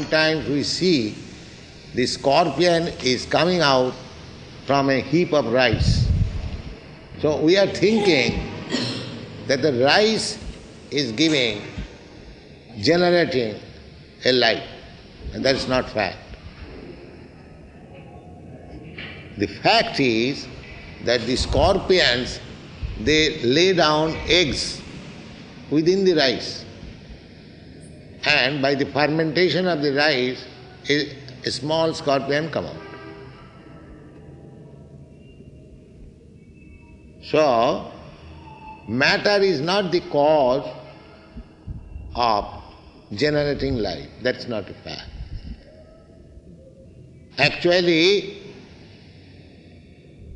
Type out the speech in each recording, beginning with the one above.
Sometimes we see the scorpion is coming out from a heap of rice. So we are thinking that the rice is generating a life, and that's not fact. The fact is that the scorpions, they lay down eggs within the rice, and by the fermentation of the rice, a small scorpion come out. So, matter is not the cause of generating life. That's not a fact. Actually,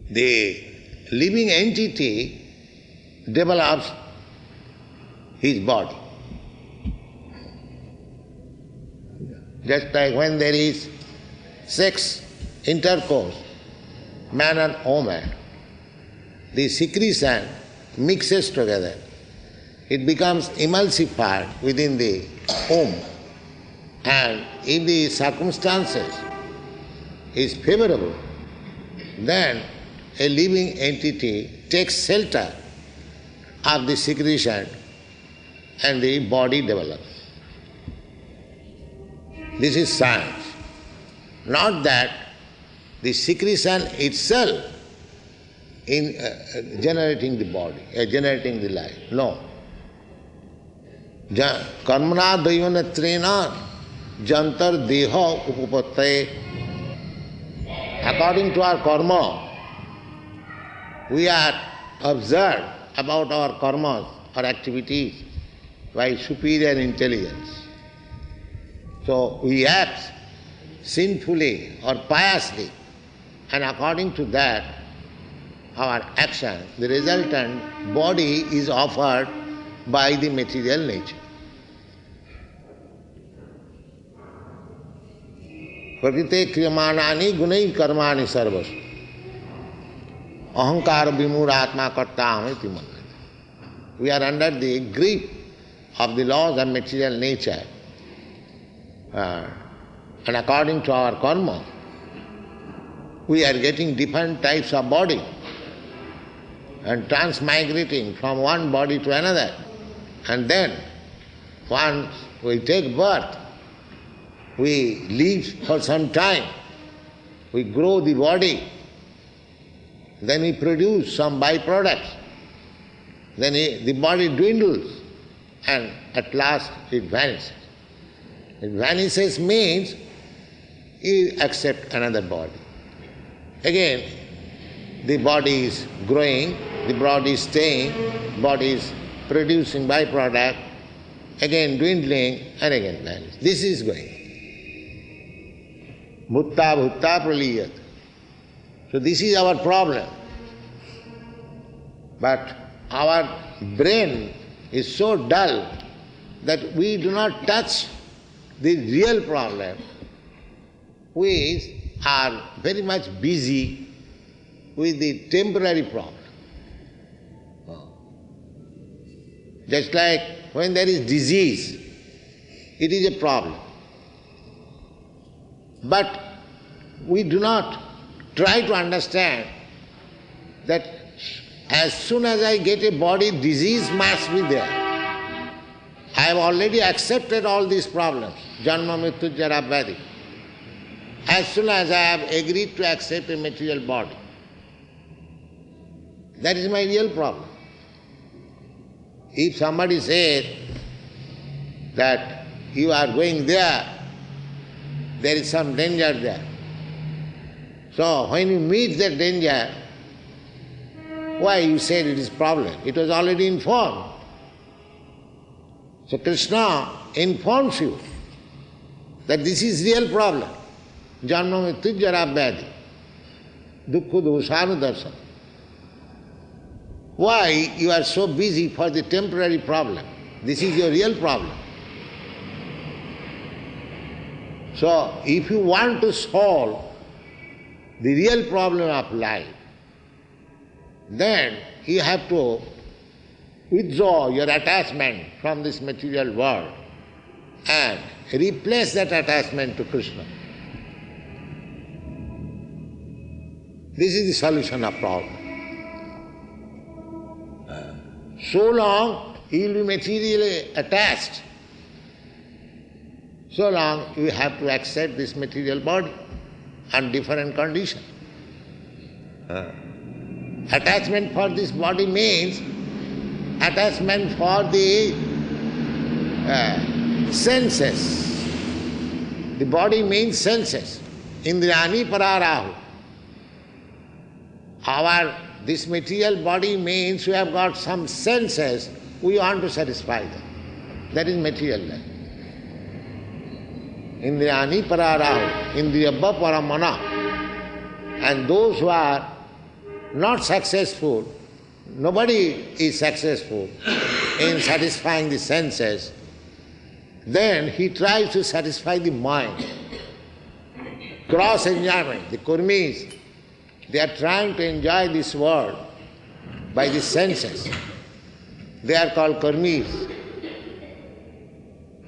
the living entity develops his body. Just like when there is sex, intercourse, man and woman, the secretion mixes together. It becomes emulsified within the womb. And if the circumstances is favorable, then a living entity takes shelter of the secretion and the body develops. This is science. Not that the secretion itself in generating the body, generating the life. No. Karmana daivanyatrena jantar deha upapattaye. According to our karma, we are observed about our karmas, our activities, by superior intelligence. So we act sinfully or piously, and according to that, our action, the resultant body is offered by the material nature. Prakrite kriyamanani gunai karmani sarvas. Ahankara vimuratma kartamiti manati. We are under the grip of the laws of material nature. And according to our karma, we are getting different types of body and transmigrating from one body to another. And then, once we take birth, we live for some time, we grow the body, then we produce some byproducts, then the body dwindles, and at last it vanishes. It vanishes means you accept another body. Again, the body is growing, the body is staying, body is producing byproduct, again dwindling, and again vanishes. This is going. Bhutta bhutta praliyat. So this is our problem. But our brain is so dull that we do not touch the real problem. We are very much busy with the temporary problem. Just like when there is disease, it is a problem. But we do not try to understand that as soon as I get a body, disease must be there. I have already accepted all these problems, janma, mrityu, jara, vyadhi. As soon as I have agreed to accept a material body, that is my real problem. If somebody says that you are going there is some danger there. So when you meet that danger, why you said it is problem? It was already informed. So Krishna informs you that this is real problem. Janma mrityu jara vyadhi. Dukkha doshanu darshan. Why you are so busy for the temporary problem? This is your real problem. So if you want to solve the real problem of life, then you have to withdraw your attachment from this material world and replace that attachment to Krishna. This is the solution of problem. So long you will be materially attached, so long you have to accept this material body and different condition. Attachment for this body means attachment for the senses. The body means senses. Indriyani pararahu. This material body means we have got some senses, we want to satisfy them. That is material life. Indriyani pararahu, indriyabba paramana. And those who are not successful, nobody is successful in satisfying the senses, then he tries to satisfy the mind. Cross enjoyment, the kurmis, they are trying to enjoy this world by the senses. They are called karmis.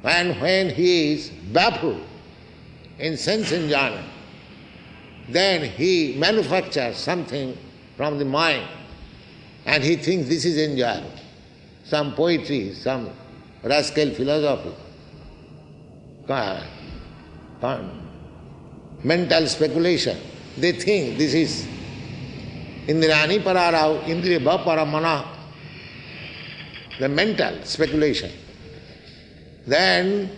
And when he is baffled in sense enjoyment, then he manufactures something from the mind and he thinks this is enjoyable. Some poetry, some rascal philosophy, mental speculation. They think this is Indrani pararahu, indriya paramana, the mental speculation. Then,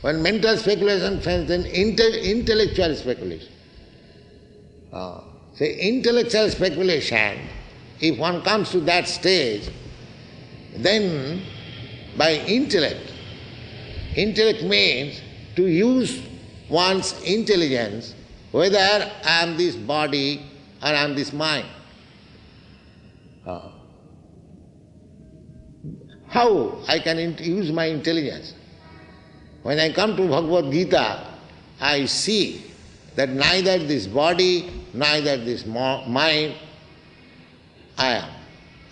when mental speculation fails, then intellectual speculation. Say, intellectual speculation, if one comes to that stage, then by intellect means to use one's intelligence, whether I am this body or I am this mind. How I can use my intelligence? When I come to Bhagavad Gita, I see that neither this body, neither this mind I am.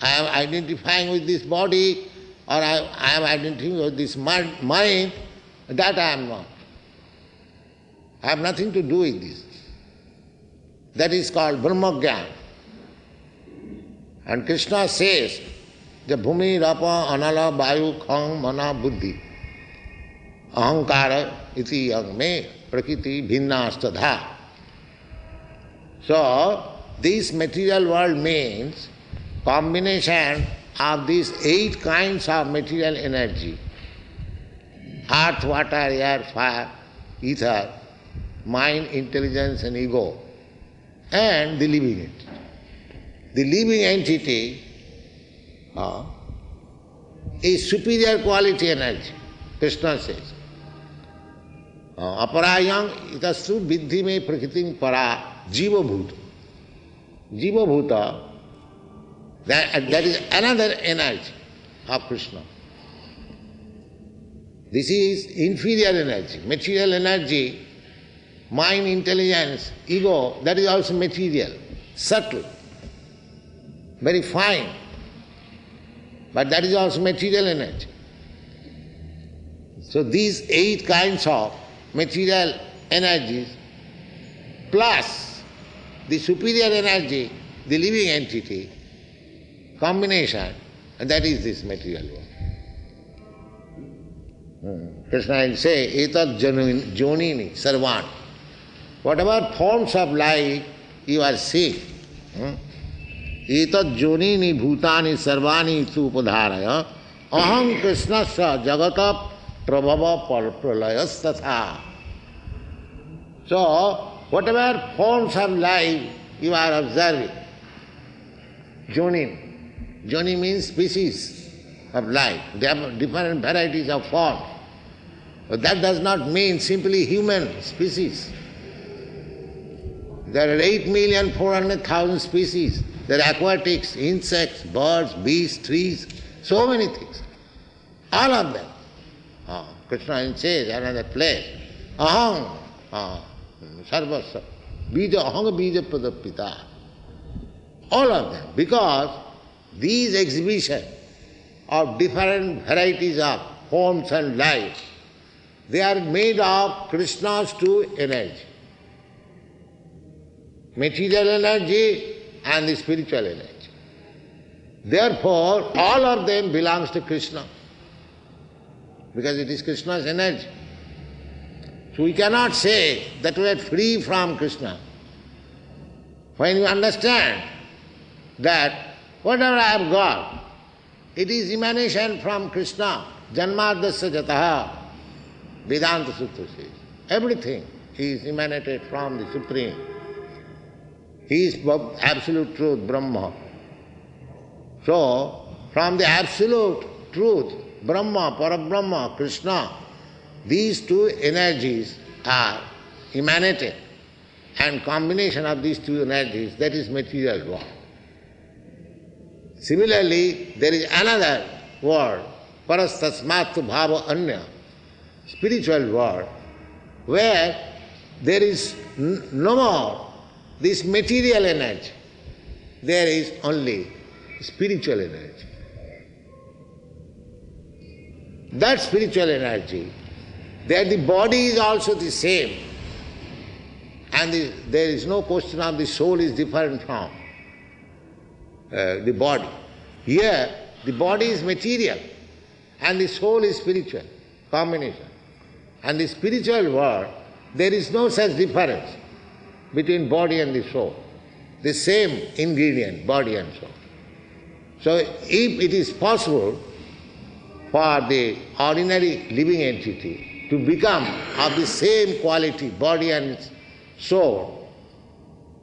I am identifying with this body or I am identifying with this mind, that I am not. I have nothing to do with this. That is called Brahmagyan. And Krishna says, the bhumi, rapa, anala, vayu, khang, mana, buddhi, ahankara, iti, yang me, prakriti, bhinna, astadha. So, this material world means combination of these 8 kinds of material energy: earth, water, air, fire, ether, mind, intelligence and ego, and the living entity. The living entity is superior quality energy, Krishna says. Aparayam itastu viddhi me prakritim para jiva bhuta. Jiva bhuta, that is another energy of Krishna. This is inferior energy, material energy, mind, intelligence, ego, that is also material, subtle, very fine, but that is also material energy. So these 8 kinds of material energies plus the superior energy, the living entity, combination, and that is this material world. Krishna will say, etat jonini sarvan. Whatever forms of life you are seeing, etat jonini bhutani sarvani upadharaya aham krishnasya jagata prabhava pralayasthatha. So, whatever forms of life you are observing, jonin. Joni means species of life. There are different varieties of forms. But that does not mean simply human species. There are 8,400,000 species. There are aquatics, insects, birds, beasts, trees, so many things. All of them. Krishna says another place, aham sarvasya, bija aham bija pradapita. All of them. Because these exhibition of different varieties of forms and life They are made of Krishna's two energy. Material energy and the spiritual energy. Therefore, all of them belongs to Krishna, because it is Krishna's energy. So we cannot say that we are free from Krishna. When you understand that whatever I have got, it is emanation from Krishna, Janmadasya Jataha, Vedanta Sutra says. Everything is emanated from the Supreme. He is absolute truth, Brahma. So, from the absolute truth, Brahma, Parabrahma, Krishna, these two energies are emanated, and combination of these two energies, that is material world. Similarly, there is another world, Parastasmattu Bhava Anya, spiritual world, where there is no more this material energy. There is only spiritual energy. That spiritual energy, there the body is also the same, and there is no question of the soul is different from the body. Here, the body is material and the soul is spiritual, combination. And the spiritual world, there is no such difference between body and the soul. The same ingredient, body and soul. So if it is possible for the ordinary living entity to become of the same quality, body and soul,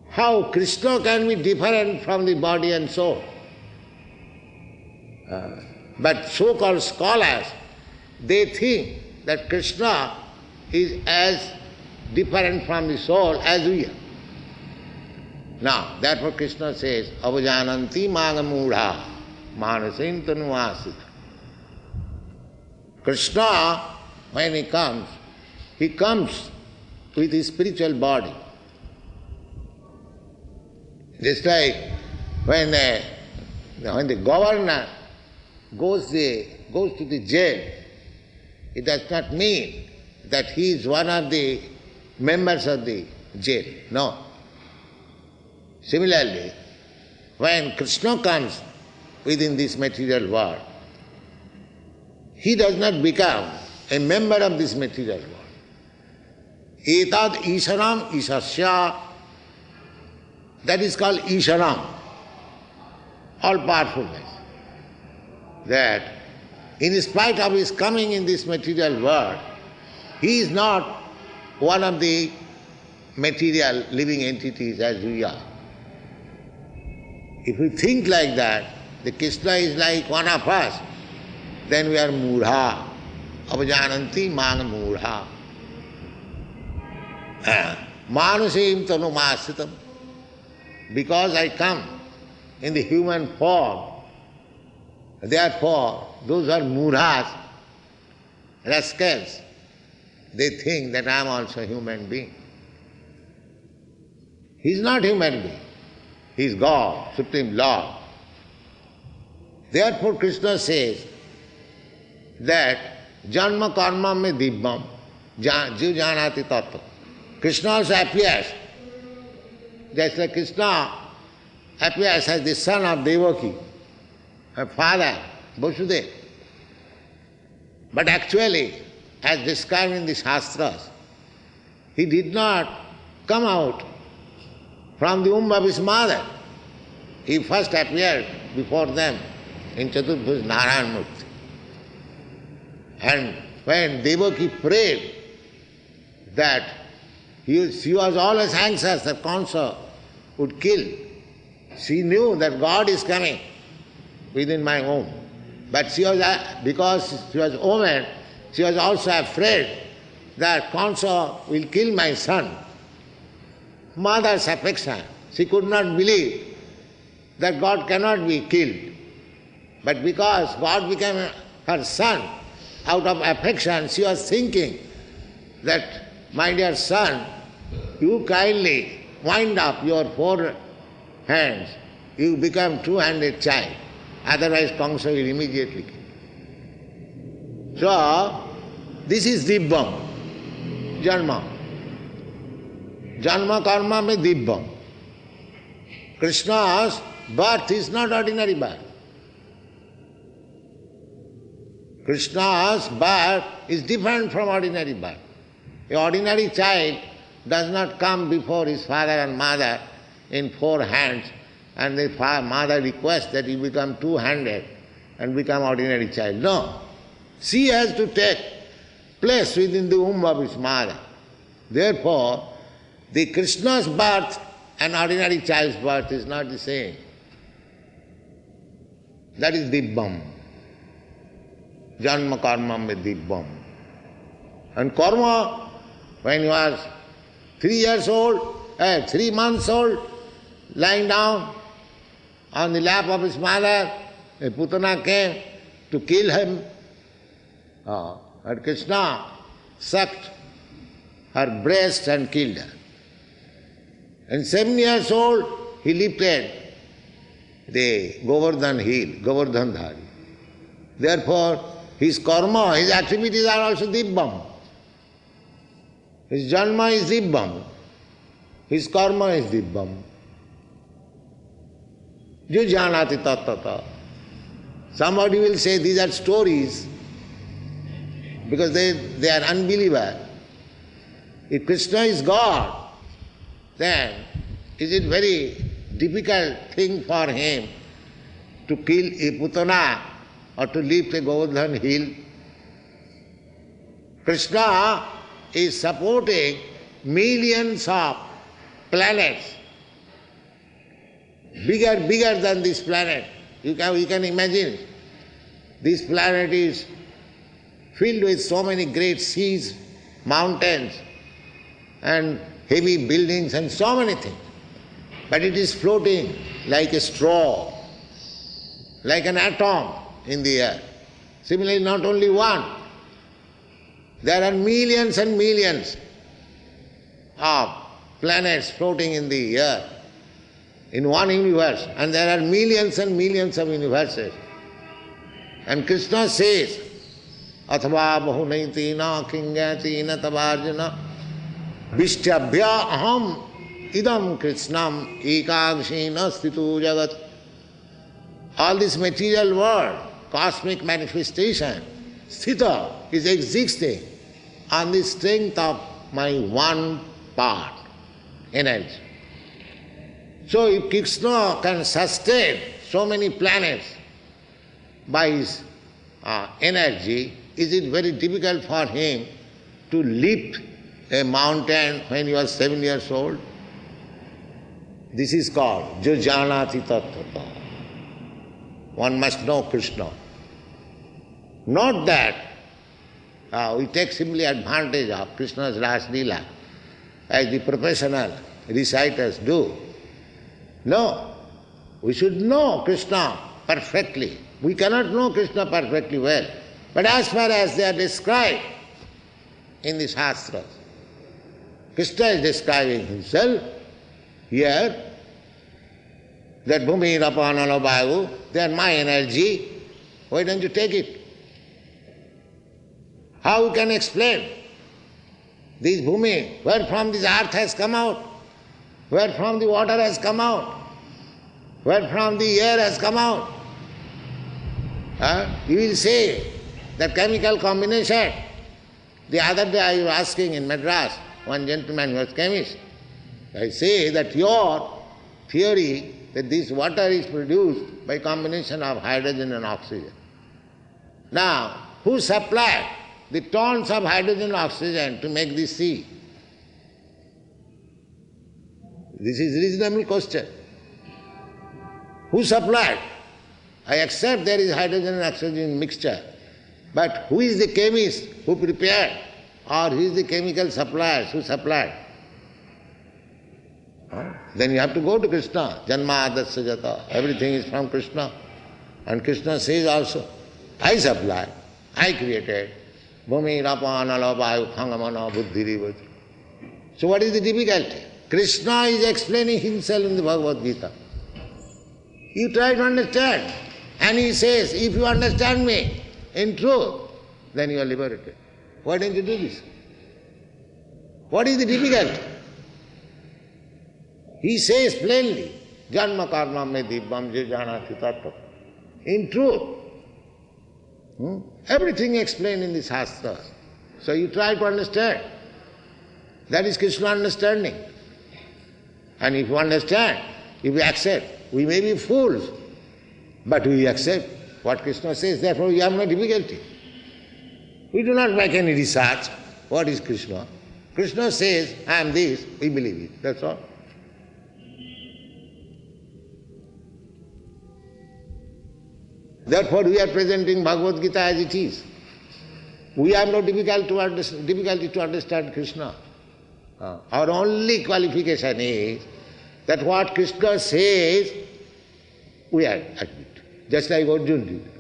how Krishna can be different from the body and soul? But so-called scholars, they think that Krishna is as different from the soul as we are. Now, therefore Krishna says, Avajananti magamudha manasin tanuasita. Krishna, when he comes with his spiritual body. Just like when the governor goes to the jail, it does not mean that he is one of the members of the jail. No. Similarly, when Krishna comes within this material world, he does not become a member of this material world. Etad Isharam Ishasya, that is called Isharam, all-powerfulness. That in spite of his coming in this material world, he is not one of the material living entities as we are. If we think like that, the Krishna is like one of us, then we are mudha, avajananti mana mudha. Manusim tanumasitam. Because I come in the human form, therefore those are mudhas, rascals, they think that I am also a human being. He is not human being. He is God, Supreme Lord. Therefore Krishna says that janma karma me dibbam jiv janati tattva. Krishna also appears, just like Krishna appears as the son of Devaki, her father, Vasudeva. But actually, as described in the Shastras, he did not come out from the womb of his mother. He first appeared before them in Chaturbhuj Narayan Murti. And when Devaki prayed that she was always anxious that Kansa would kill, she knew that God is coming within my womb. But she was, because she was a woman, she was also afraid that Kansa will kill my son. Mother's affection. She could not believe that God cannot be killed. But because God became her son, out of affection, she was thinking that, my dear son, you kindly wind up your 4 hands, you become 2-handed child. Otherwise Kamsa will immediately kill. So, This is Dibbam, Janma. Janma karma mein Dibbam. Krishna's birth is not ordinary birth. Krishna's birth is different from ordinary birth. An ordinary child does not come before his father and mother in 4 hands, and the mother requests that he become 2-handed and become ordinary child. No. She has to take place within the womb of his mother. Therefore, the Krishna's birth and ordinary child's birth is not the same. That is Dibbam. Janma karma me Dibbam. And karma, when he was 3 months old, lying down on the lap of his mother, a Putana came to kill him. And Krishna sucked her breast and killed her. And 7 years old, he lifted the Govardhan hill, Govardhan Dhari. Therefore, his karma, his activities are also Dibbam. His janma is Dibbam. His karma is Dibbam. Jo janati tattata. Somebody will say these are stories because they are unbeliever. If Krishna is God, then is it very difficult thing for him to kill a Putana or to lift a Govardhan hill? Krishna is supporting millions of planets, bigger than this planet. You can imagine. This planet is filled with so many great seas, mountains, and heavy buildings and so many things. But it is floating like a straw, like an atom in the air. Similarly, not only one. There are millions and millions of planets floating in the air, in one universe, and there are millions and millions of universes. And Krishna says, Athava bahunaitina kingatina tavarjana Vishtyabhya aham idam Krishnam ekagshena sthitu jagat. All this material world, cosmic manifestation, sthita, is existing on the strength of my one part, energy. So if Krishna can sustain so many planets by his energy, is it very difficult for him to lift a mountain when he was 7 years old? This is called Jo Janati Tattva. One must know Krishna. Not that we take simply advantage of Krishna's Ras Leela as the professional reciters do. No, we should know Krishna perfectly. We cannot know Krishna perfectly well. But as far as they are described in the Shastras, Krishna is describing himself here, that Bhumi, Rapa, Nala, Vayu, they are my energy. Why don't you take it? How we can explain this Bhumi, where from this earth has come out, where from the water has come out, where from the air has come out? You will say that chemical combination. The other day I was asking in Madras, one gentleman who was chemist, I say that your theory that this water is produced by combination of hydrogen and oxygen. Now, who supplied the tons of hydrogen and oxygen to make this sea? This is a reasonable question. Who supplied? I accept there is hydrogen and oxygen mixture, but who is the chemist who prepared, or who is the chemical supplier who supplied? Then you have to go to Krishna. Janma adasya jata. Everything is from Krishna. And Krishna says also, I supply, I created. Bhumi, Rapa, Nala, Vayu, Khangamana, Buddhiri. So what is the difficulty? Krishna is explaining himself in the Bhagavad Gita. You try to understand. And he says, if you understand me in truth, then you are liberated. Why don't you do this? What is the difficulty? He says plainly, Janma karma me dibbam je janati tattva. In truth, everything explained in the Shastras. So you try to understand. That is Krishna understanding. And if you understand, if you accept, we may be fools, but we accept what Krishna says, therefore we have no difficulty. We do not make any research. What is Krishna? Krishna says, I am this, we believe it, that's all. Therefore we are presenting Bhagavad Gita as it is. We have no difficulty to understand Krishna. Our only qualification is that what Krishna says, we admit. Just like Arjuna did.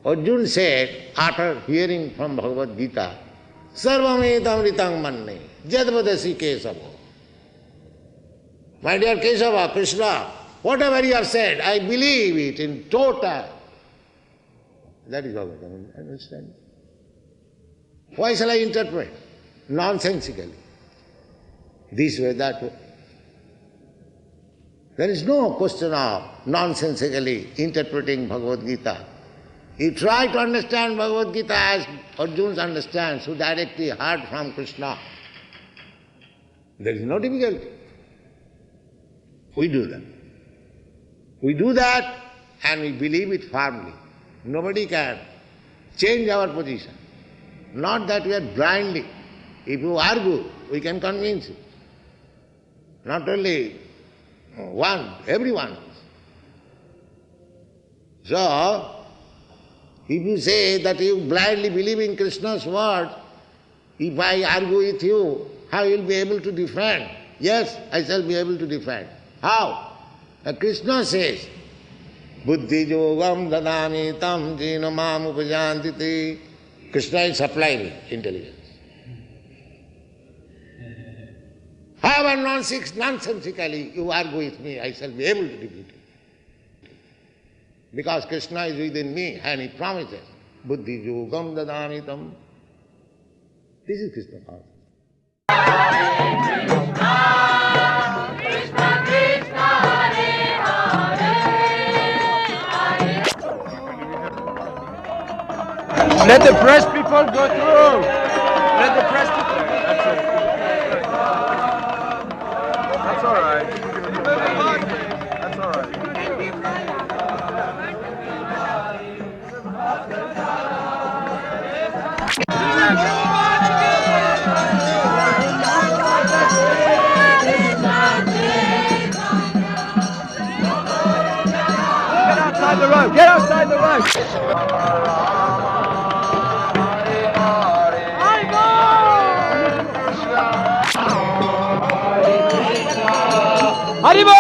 Arjuna said, after hearing from Bhagavad Gita, Sarvamedam ritang manne, jadvadasi Kesava. My dear Kesava, Krishna, whatever you have said, I believe it in total. That is Bhagavad Gita, understand? Why shall I interpret? Nonsensically. This way, that way. There is no question of nonsensically interpreting Bhagavad Gita. You try to understand Bhagavad Gita as Arjuna understands, who directly heard from Krishna. There is no difficulty. We do that. We do that and we believe it firmly. Nobody can change our position. Not that we are blindly. If you argue, we can convince you. Not only one, everyone. So, if you say that you blindly believe in Krishna's word, if I argue with you, how you will be able to defend? Yes, I shall be able to defend. How? Now Krishna says, Buddhi yogam dadami tam jina mam upajantiti. Krishna is supplying intelligence. However nonsensically you argue with me, I shall be able to defeat you. Because Krishna is within me and he promises, Buddhi yogam dadami tam. This is Krishna consciousness. Let the press people go through. Let the press people. That's it. That's all right. That's all right. Get outside the road. Get outside the road. Haribo!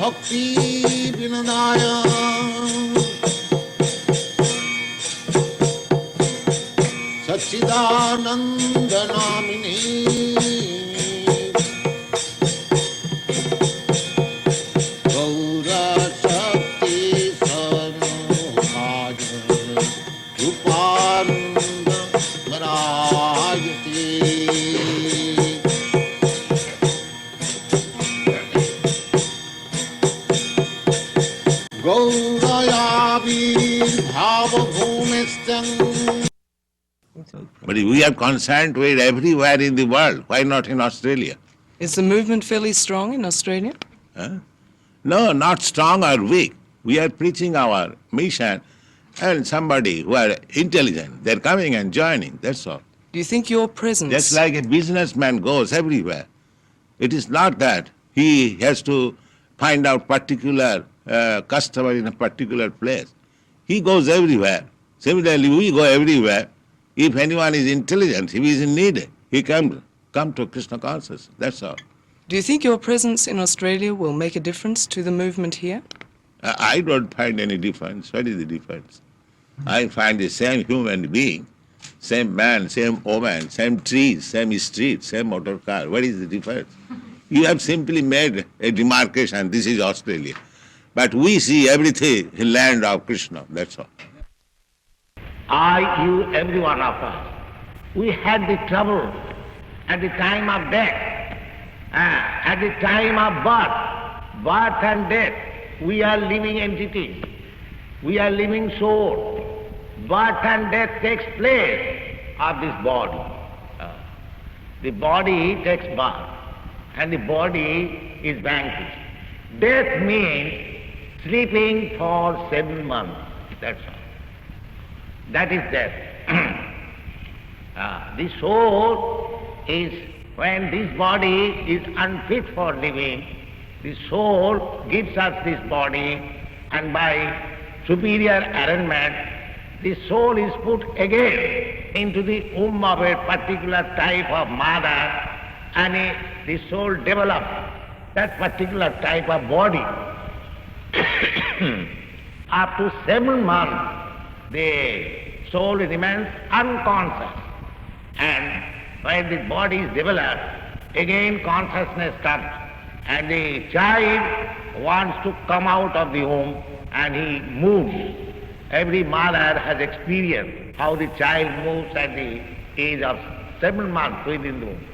bhakti vinodaya Sachidananda namini Gaura Shakti Sanuhaja Ruparunda Marayati Gaurayavir Bhava Bhumistang. But we are concerned with everywhere in the world. Why not in Australia? Is the movement fairly strong in Australia? Huh? No, not strong or weak. We are preaching our mission, and somebody who are intelligent, they're coming and joining, that's all. Do you think your presence... Just like a businessman goes everywhere. It is not that he has to find out particular customer in a particular place. He goes everywhere. Similarly, we go everywhere. If anyone is intelligent, if he is in need, he come to Krishna consciousness, that's all. Do you think your presence in Australia will make a difference to the movement here? I don't find any difference. What is the difference? I find the same human being, same man, same woman, same trees, same street, same motor car. What is the difference? You have simply made a demarcation, this is Australia. But we see everything in land of Krishna, that's all. I, you, every one of us, we had the trouble at the time of death, at the time of birth and death. We are living entities. We are living souls. Birth and death takes place of this body. The body takes birth and the body is vanquished. Death means sleeping for 7 months, that's all. That is death. The soul is, when this body is unfit for living, the soul gives us this body, and by superior arrangement, the soul is put again into the womb of a particular type of mother, and the soul develops that particular type of body. Up to 7 months, the soul remains unconscious, and when the body is developed, again consciousness comes, and the child wants to come out of the womb and he moves. Every mother has experienced how the child moves at the age of 7 months within the womb.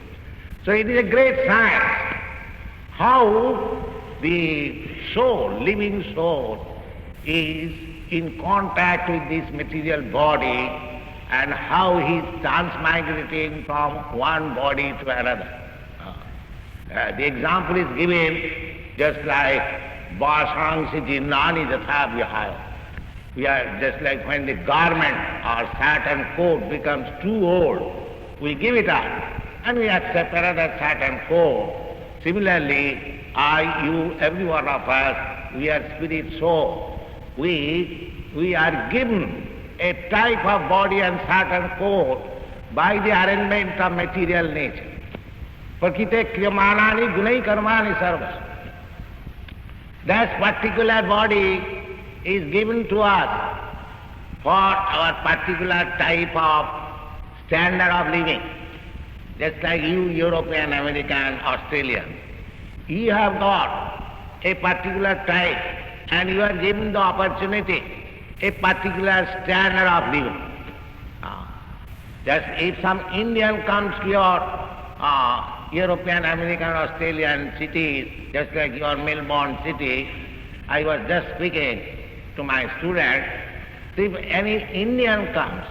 So it is a great science how the soul, living soul, is in contact with this material body and how he is transmigrating from one body to another. The example is given just like Darshan Nani Datha Vihaya. We are just like when the garment or satin coat becomes too old, we give it up and we accept another satin coat. Similarly, I, you, every one of us, we are spirit soul. We are given a type of body and satin coat by the arrangement of material nature. Prakite kriyamanani gunai karmani sarvas. That particular body is given to us for our particular type of standard of living. Just like you, European, American, Australian, you have got a particular type and you are given the opportunity, a particular standard of living. Just if some Indian comes to your European, American, Australian cities, just like your Melbourne city, I was just speaking to my students, if any Indian comes,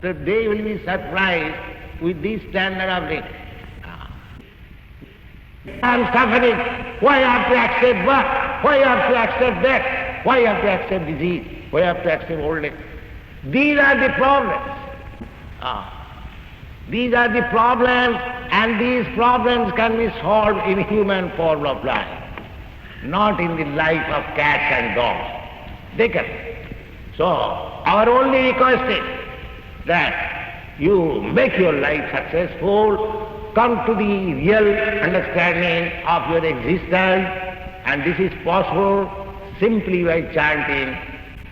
so they will be surprised with this standard of living. I am suffering. Why I have to accept birth? Why I have to accept death? Why I have to accept disease? Why I have to accept old age? These are the problems. These are the problems, and these problems can be solved in human form of life, not in the life of cats and dogs. They can. So, our only request is that you make your life successful, come to the real understanding of your existence, And this is possible simply by chanting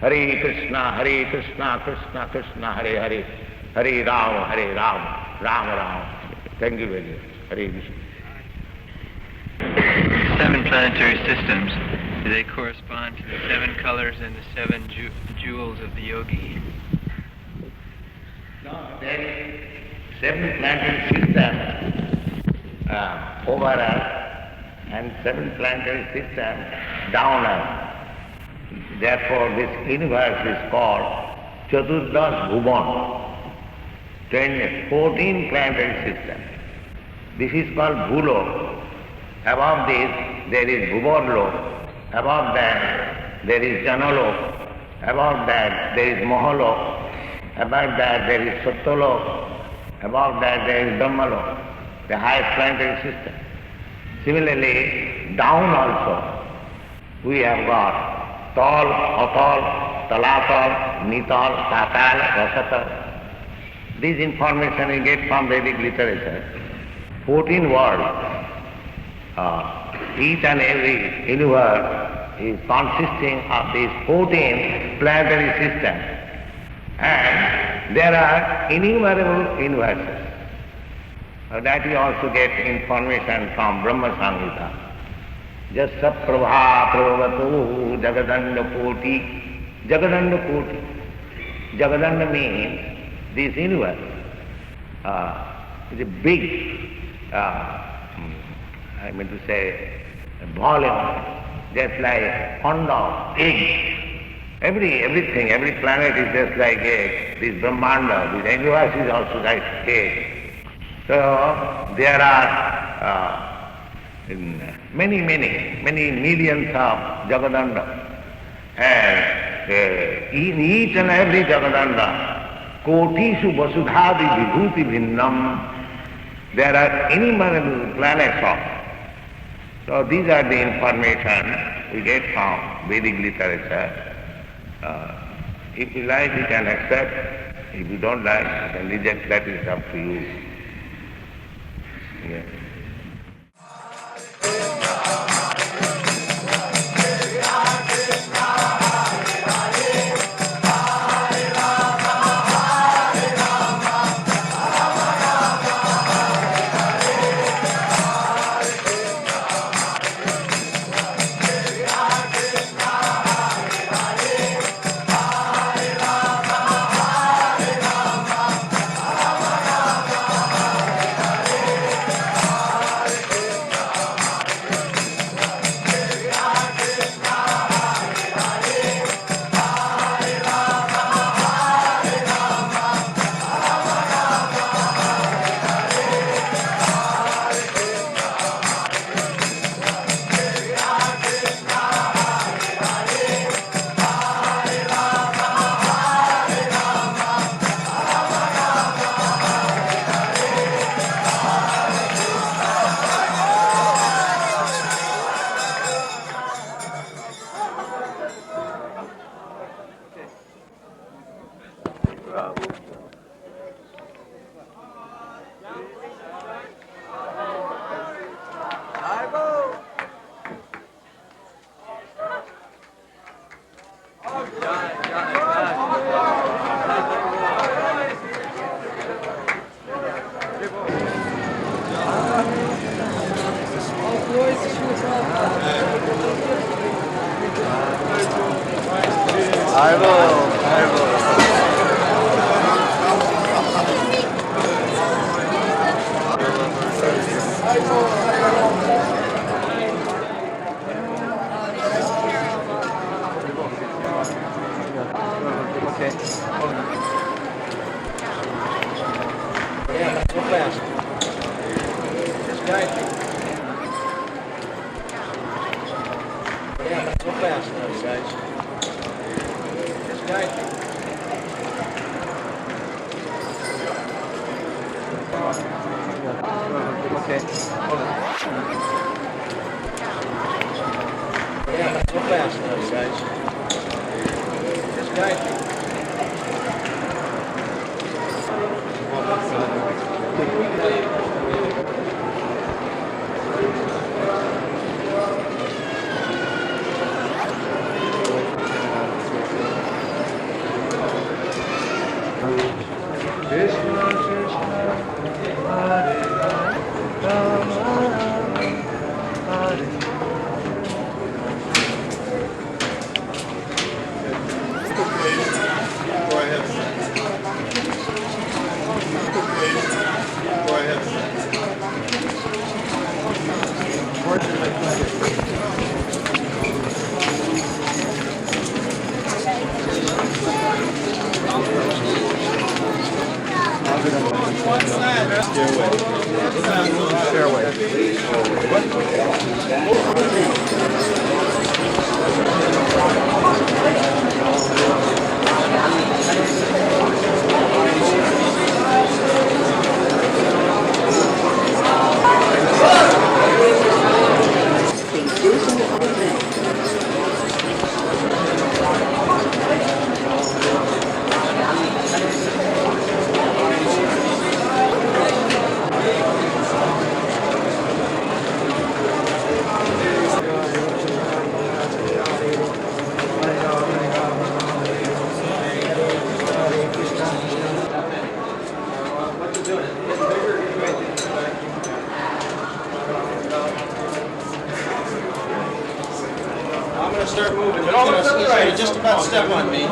Hare Krishna, Krishna Krishna, Hare Hare, Hare Ram, Rama Ram. Thank you very much. Hare Krishna. 7 planetary systems, do they correspond to the 7 colors and the 7 jewels of the yogi? No, there is 7 planetary systems over us and 7 planetary systems down us. Therefore, this universe is called Chaturdas Bhuvan, 14 planetary systems. This is called Bhulok. Above this, there is Bhuvanlok. Above that, there is Janalok. Above that, there is Mahalok. Above that, there is Satyalok. Above that, there is Brahmalok, the highest planetary system. Similarly, down also, we have got Tal, Atal, Talatal, Nital, Patal, Rasatal. This information we get from Vedic literature. 14 worlds. Each and every universe is consisting of these 14 planetary systems. And there are innumerable universes. That we also get information from Brahma Samhita. Jasa prabha prabhavato jagadanda koti. Jagadanda koti. Jagadanda means this universe is a big I mean to say, volume, just like pond of egg. Everything, every planet is just like egg. This Brahmanda, this universe is also like egg. So there are many millions of Jagadanda. And in each and every Jagadanda, kotishu vasudhadi vibhuti bhinnam, there are innumerable planets of. So these are the information we get from Vedic literature. If you like, you can accept. If you don't like, you can reject. That is up to you. Yeah. I'm going to start moving. You're just about step on me.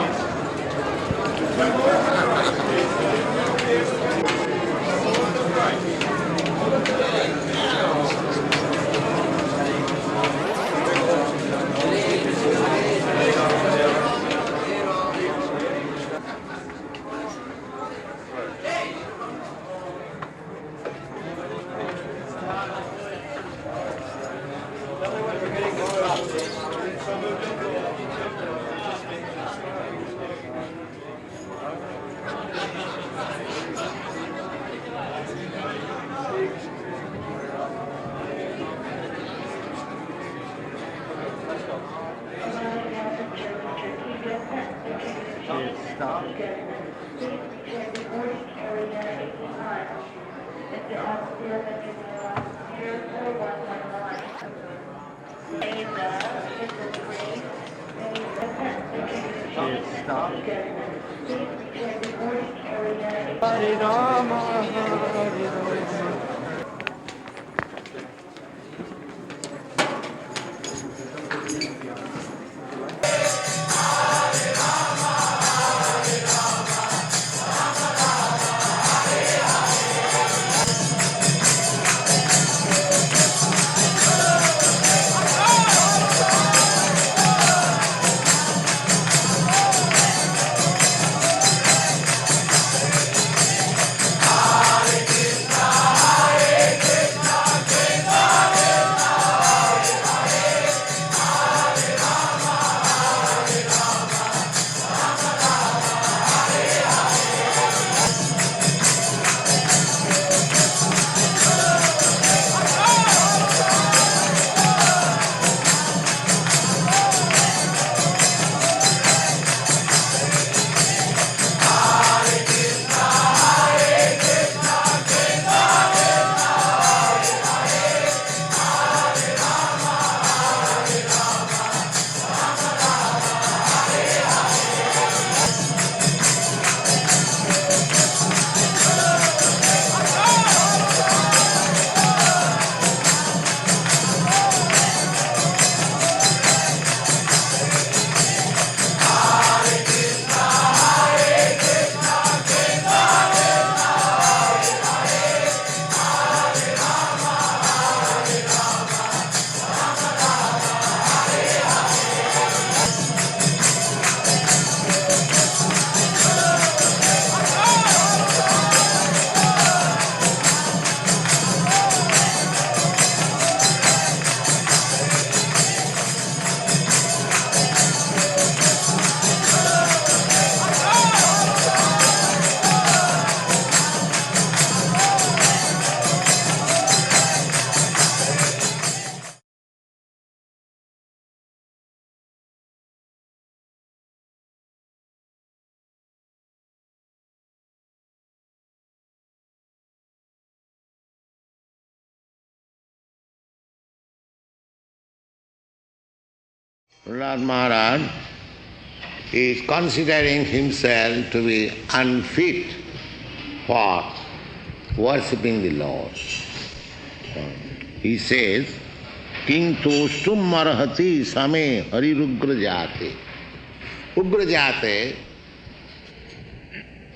Prahlad Maharaj is considering himself to be unfit for worshipping the Lord. He says, King Tostum Marhati Same Harirugra Jate. Ugra Jate,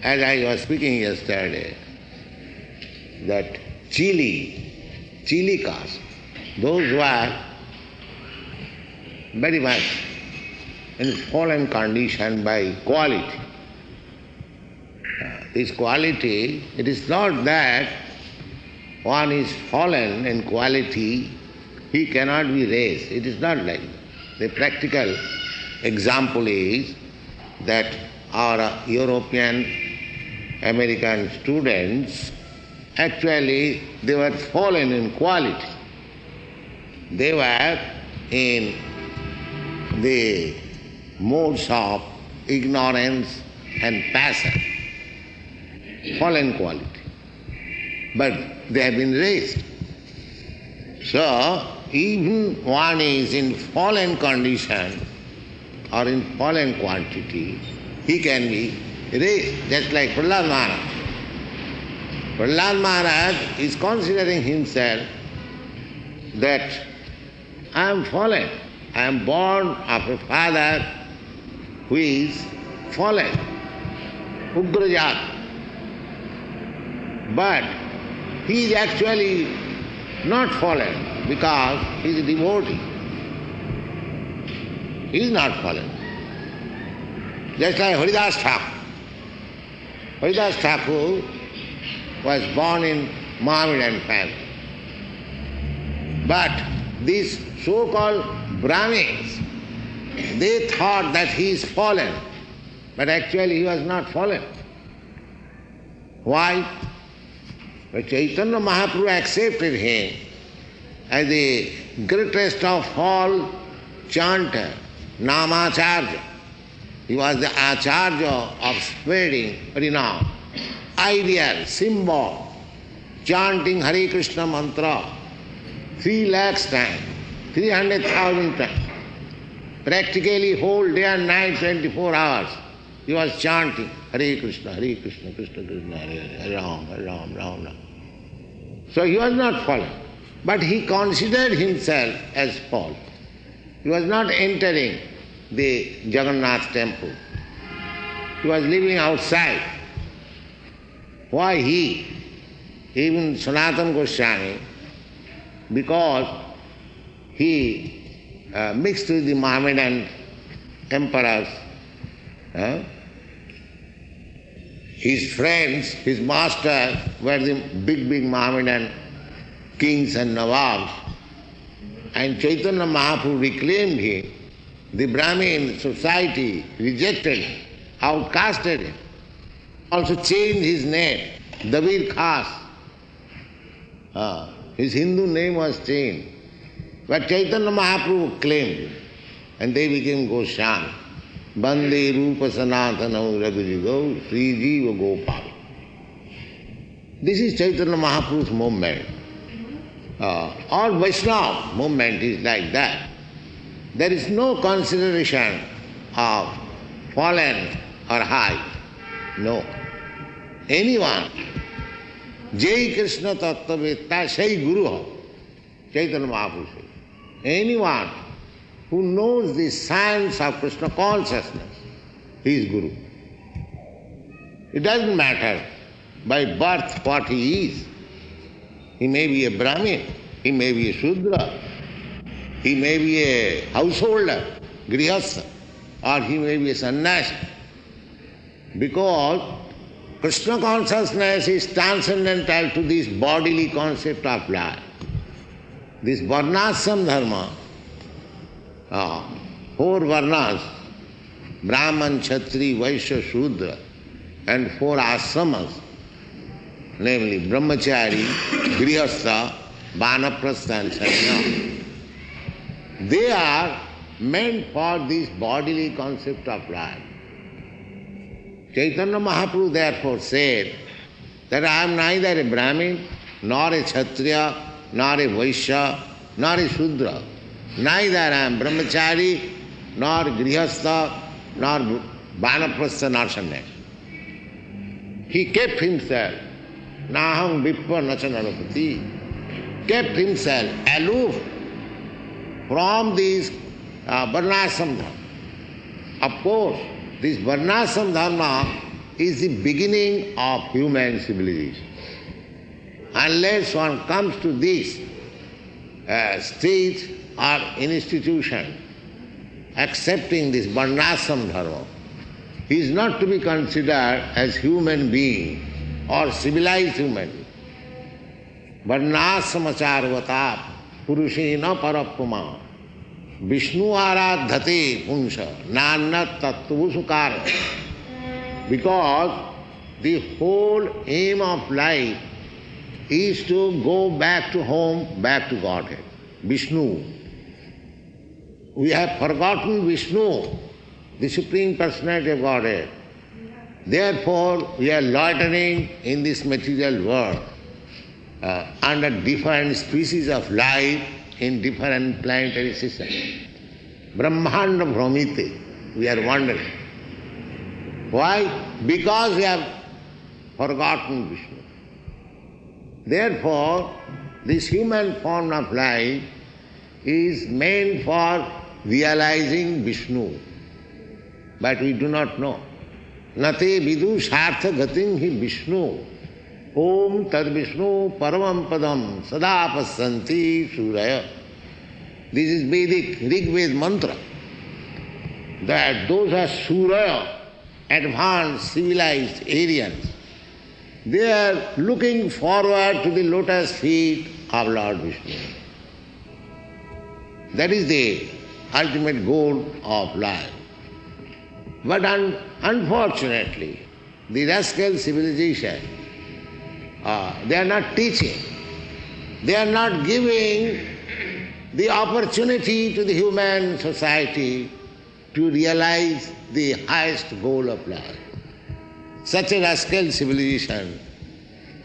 as I was speaking yesterday, that chili caste, those who are very much in fallen condition by quality. this quality, it is not that one is fallen in quality, he cannot be raised. It is not like that. The practical example is that our European, American students, actually they were fallen in quality. They were in the modes of ignorance and passion, fallen quality. But they have been raised. So, even one is in fallen condition or in fallen quantity, he can be raised, just like Prahlad Maharaj. Prahlad Maharaj is considering himself that I am fallen. I am born of a father who is fallen, Ugrajat. But he is actually not fallen because he is a devotee. He is not fallen. Just like Haridas Thakur. Haridas Thakur was born in Mohammedan family. But these so-called Brahmins, they thought that he is fallen, but actually he was not fallen. Why? But Chaitanya Mahaprabhu accepted him as the greatest of all chanter, Namacharya. He was the Acharya of spreading renown, ideal, symbol, chanting Hare Krishna mantra 3 lakhs times, 300,000 times. Practically whole day and night, 24 hours, he was chanting Hare Krishna, Krishna Krishna, Hare Ram, Hare Ram, Ram Ram. So he was not fallen, but he considered himself as fallen. He was not entering the Jagannath temple. He was living outside. Why he? Even Sanatana Goswami, because he mixed with the Mohammedan emperors. His friends, his masters were the big Mohammedan kings and Nawabs. And Chaitanya Mahaprabhu reclaimed him. The Brahmin society rejected him, outcasted him. Also changed his name, Dabir Khas. His Hindu name was changed. But Chaitanya Mahaprabhu claimed him, and they became Goswami. Bande Rupa Sanatana Raghujigo Sri Jiva Gopal. This is Chaitanya Mahaprabhu's movement. All Vaishnava movement is like that. There is no consideration of fallen or high. No. Anyone, Jai Krishna Tattvavetta Sai Guru Ho, Chaitanya Mahaprabhu says. Anyone who knows the science of Krishna consciousness, he is Guru. It doesn't matter by birth what he is. He may be a Brahmin, he may be a Shudra, he may be a householder, Grihastha, or he may be a sannyasi. Because Krishna consciousness is transcendental to this bodily concept of life. This varnasam dharma, 4 varnas, Brahman, Kshatri, Vaishya, Shudra, and 4 ashramas, namely Brahmachari, Grihastha, Vanaprastha and Sannyasa. They are meant for this bodily concept of life. Chaitanya Mahaprabhu therefore said that I am neither a Brahmin, nor a Kshatriya, nor a Vaishya, nor a Shudra. Neither I am Brahmachari, nor Grihastha, nor Vanaprastha, nor Sannyasa. He kept himself, Naham Vippa Nacha Narapati, kept himself aloof from this Varnasam Dharma. Of course, this Varnasam Dharma is the beginning of human civilization. Unless one comes to this stage or institution accepting this Varnasam Dharma, He is not to be considered as human being or civilized human being. Varnasamacharvata purushena parapuma Vishnu aradhate punsha nanat tattva sukara. Because the whole aim of life is to go back to home, back to Godhead, Vishnu. We have forgotten Vishnu, the Supreme Personality of Godhead. Therefore, we are loitering in this material world under different species of life in different planetary systems. Brahmanda Brahmite, we are wandering. Why? Because we have forgotten Vishnu. Therefore, this human form of life is meant for realizing Vishnu. But we do not know. Nate vidu sartha gatim hi Vishnu. Om tad Vishnu paramam padam sada passanti suraya. This is Vedic Rig-Ved mantra. That those are suraya, advanced, civilized Aryans. They are looking forward to the lotus feet of Lord Vishnu. That is the ultimate goal of life. But unfortunately, the rascal civilization, they are not teaching. They are not giving the opportunity to the human society to realize the highest goal of life. Such a rascal civilization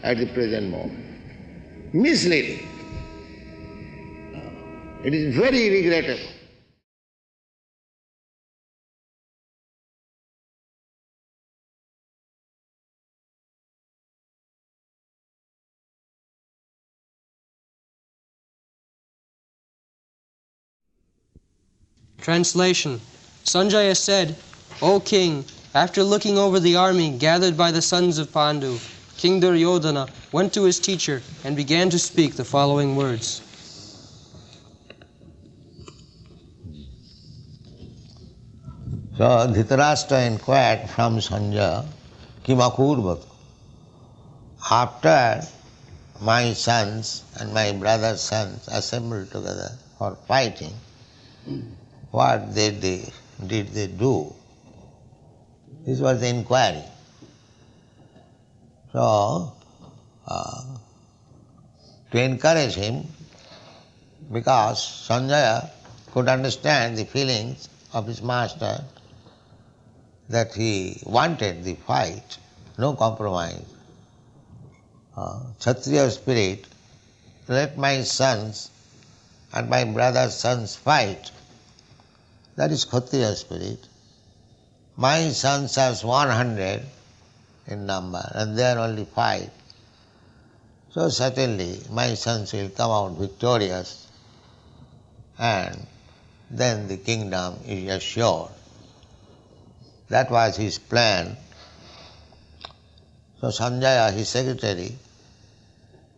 at the present moment. Misleading. It is very regrettable. Translation. Sanjaya said, O king, after looking over the army gathered by the sons of Pandu, King Duryodhana went to his teacher and began to speak the following words. So Dhritarashtra inquired from Sanjaya, Kimakurvat. After my sons and my brother's sons assembled together for fighting, what did they do? This was the inquiry. So, to encourage him, because Sanjaya could understand the feelings of his master, that he wanted the fight, no compromise. Kshatriya spirit, let my sons and my brother's sons fight. That is Kshatriya spirit. My sons are 100 in number and they are only 5. So certainly my sons will come out victorious and then the kingdom is assured. That was his plan. So Sanjaya, his secretary,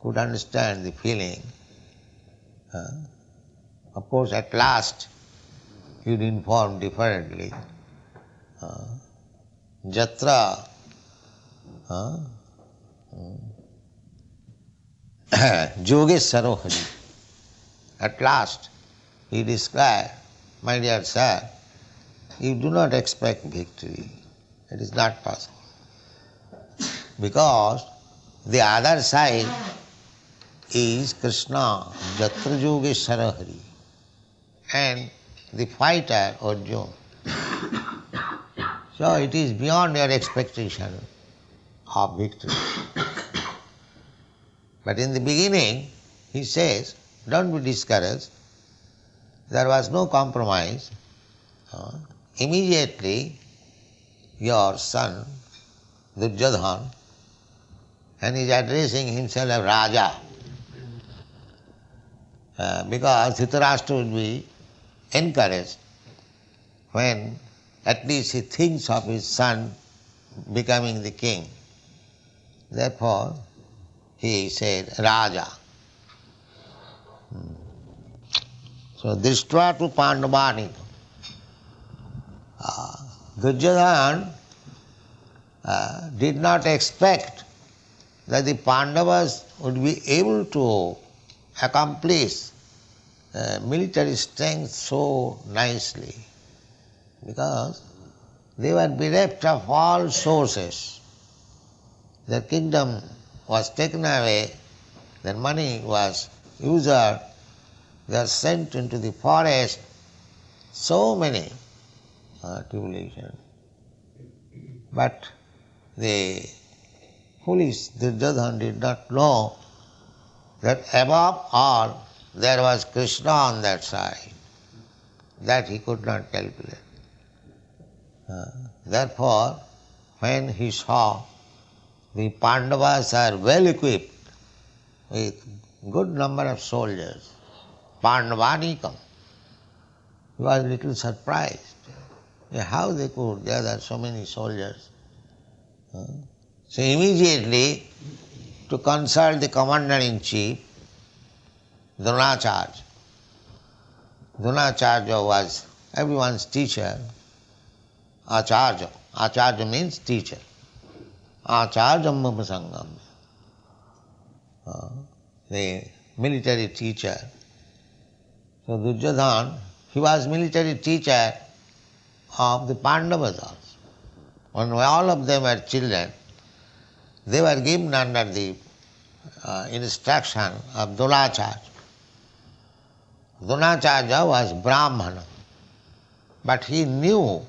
could understand the feeling. Of course, at last, he would inform differently. Jatra Yogeshwaro Hari. At last, he described, my dear sir, you do not expect victory. It is not possible. Because the other side is Krishna, Jatra Yogeshwara Hari, and the fighter Arjuna. So it is beyond your expectation of victory. But in the beginning, he says, don't be discouraged. There was no compromise. Immediately, your son, Duryodhana, and he is addressing himself as Raja, because Dhritarashtra would be encouraged when at least he thinks of his son becoming the king. Therefore, he said Raja. So, Drishtva tu Pandavani. Duryodhana did not expect that the Pandavas would be able to accomplish military strength so nicely, because they were bereft of all sources. Their kingdom was taken away, their money was usured, they are sent into the forest, so many tribulations. But the foolish Duryodhana did not know that above all there was Krishna on that side. That he could not calculate. Therefore, when he saw the Pandavas are well equipped with good number of soldiers, Pandavanikam, he was a little surprised. How they could gather so many soldiers? So immediately, to consult the commander-in-chief, Dronacharya. Dronacharya was everyone's teacher. Acharya. Acharya means teacher. Acharya Sangam. The military teacher. So Duryodhana, he was military teacher of the Pandavas also. When all of them were children, they were given under the instruction of Dronacharya. Dronacharya was Brahmana, but he knew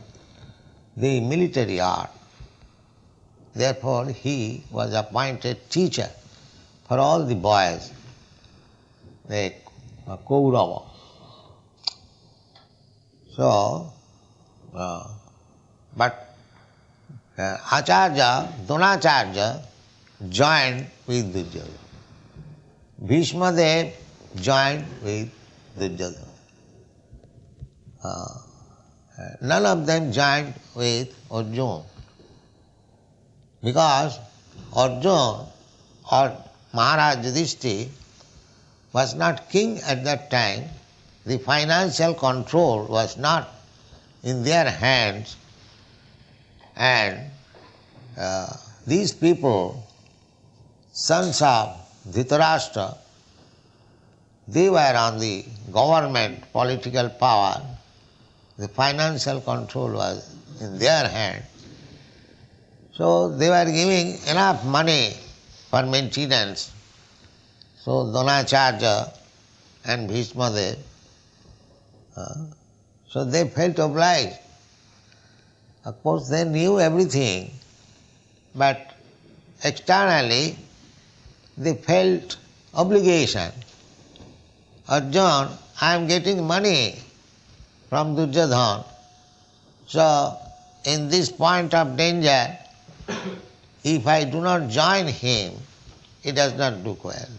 the military art. Therefore, he was appointed teacher for all the boys, the Kaurava. So, but Acharya, Dronacharya joined with Duryodhana. Bhishmadev joined with Duryodhana. None of them joined with Arjuna, because Arjuna or Maharaj Yudhishthira was not king at that time. The financial control was not in their hands, and these people, sons of Dhritarashtra, they were on the government political power. The financial control was in their hand. So they were giving enough money for maintenance. So Dronacharya and Bhishmadev, so they felt obliged. Of course they knew everything, but externally they felt obligation. Arjuna, I am getting money from Duryodhana, so in this point of danger, if I do not join him, it does not look well.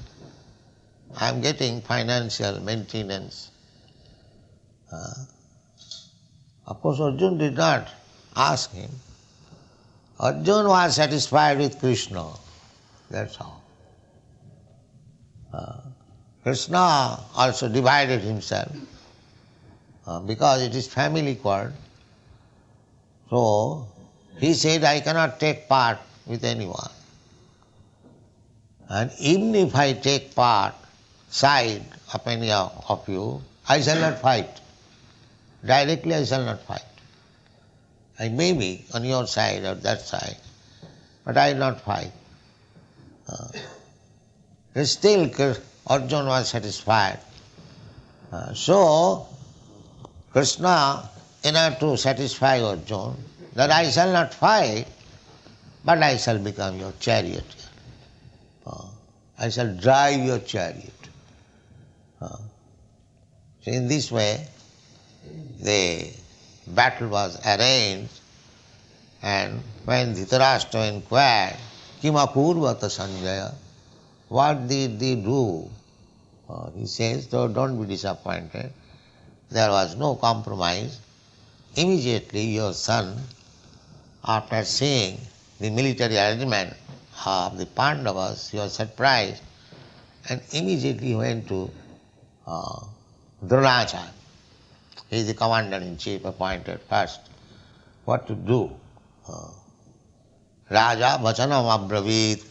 I am getting financial maintenance. Of course, Arjuna did not ask him. Arjuna was satisfied with Krishna, that's all. Krishna also divided himself because it is family quarrel. So he said, I cannot take part with anyone. And even if I take part, side of any of you, I shall not fight. Directly I shall not fight. I may be on your side or that side, but I will not fight. Still Arjuna was satisfied. So Krishna, in order to satisfy Arjuna, that I shall not fight, but I shall become your charioteer. I shall drive your chariot. So in this way, the battle was arranged, and when Dhritarashtra inquired, Kimapurvata Sanjaya, what did they do? He says, so don't be disappointed. There was no compromise. Immediately your son, after seeing the military arrangement of the Pandavas, he was surprised and immediately went to Dronacharya. He is the commander-in-chief appointed first. What to do? Raja Vachanam Abravit.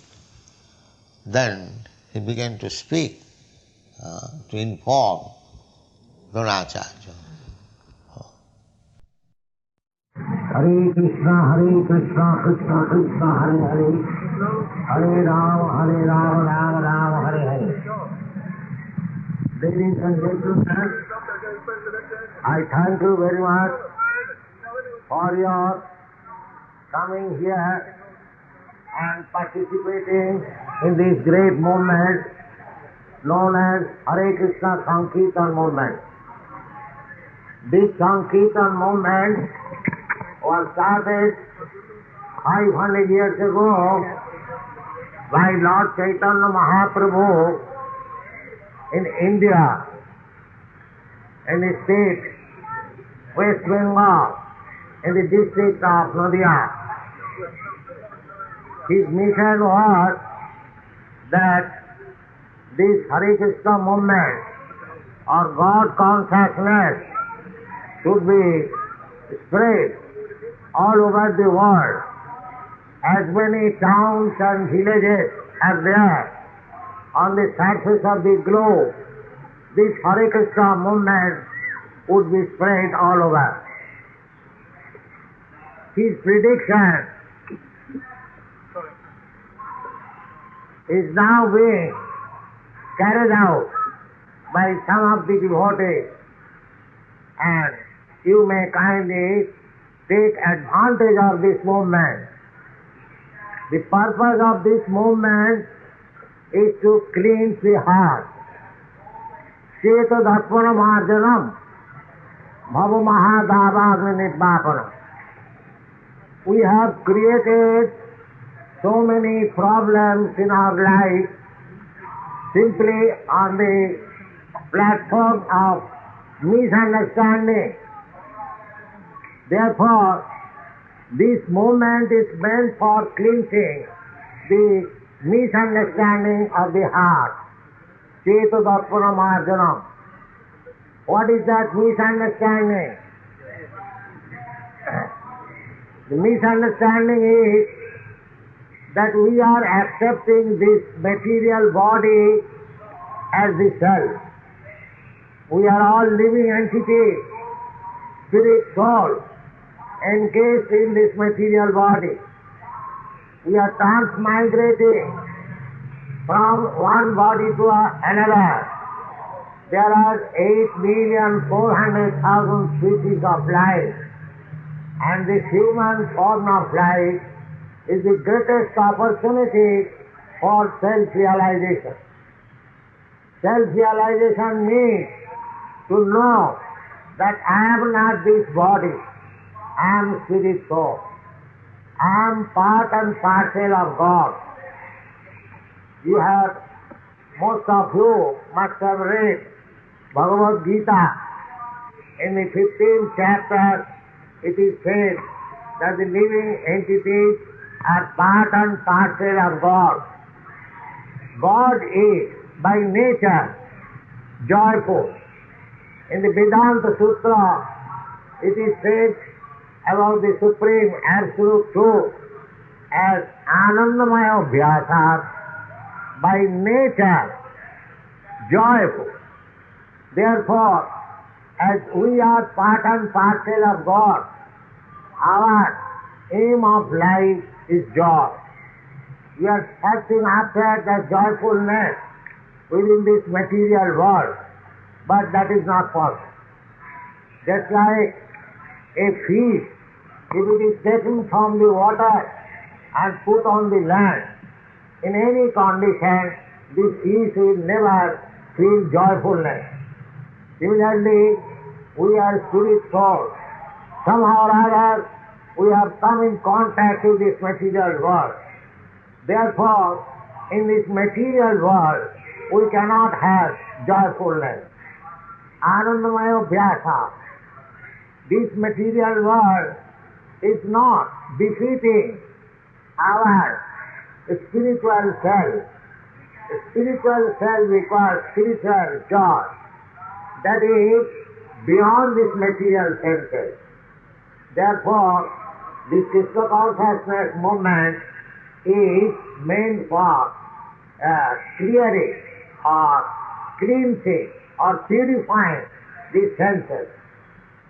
Then he began to speak, to inform Dronacharya. Hare Krishna, Krishna Krishna, Hare Hare, Hare Rama, Rama Rama, Hare Hare. Ladies and gentlemen, I thank you very much for your coming here and participating in this great movement known as Hare Krishna Sankirtan movement. This Sankirtan movement was started 500 years ago by Lord Chaitanya Mahaprabhu in India, in the state West Bengal, in the district of Nadia. His mission was that this Hare Krishna movement or God consciousness should be spread all over the world. As many towns and villages are there on the surface of the globe, this Hare Krishna movement would be spread all over. His prediction is now being carried out by some of the devotees, and you may kindly take advantage of this movement. The purpose of this movement is to cleanse the heart. Cheta Darpana Marjanam Bhava Mahadavagni Nidvapanam. We have created so many problems in our life simply on the platform of misunderstanding. Therefore, this movement is meant for cleansing the misunderstanding of the heart. Cheta Darpana Marjanam. What is that misunderstanding? The misunderstanding is that we are accepting this material body as the self. We are all living entities, spirit, soul, encased in this material body. We are transmigrating from one body to another. There are 8,400,000 species of life, and this human form of life is the greatest opportunity for self-realization. Self-realization means to know that I am not this body, I am spirit soul. I am part and parcel of God. You have, most of you must have read Bhagavad Gita. In the 15th chapter, it is said that the living entities are part and parcel of God. God is by nature joyful. In the Vedanta Sutra, it is said about the Supreme Absolute Truth as Anandamaya Abhyasa, by nature joyful. Therefore, as we are part and parcel of God, our aim of life is joy. We are searching after the joyfulness within this material world, but that is not possible. Just like a fish, if it is taken from the water and put on the land, in any condition, this fish will never feel joyfulness. Similarly, we are spirit souls. Somehow or other, we have come in contact with this material world. Therefore, in this material world, we cannot have joyfulness. Anandamaya Abhyasa. This material world is not befitting our spiritual self. Spiritual self requires spiritual joy. That is beyond this material senses. Therefore, this Krishna consciousness movement is meant for clearing or cleansing or purifying the senses.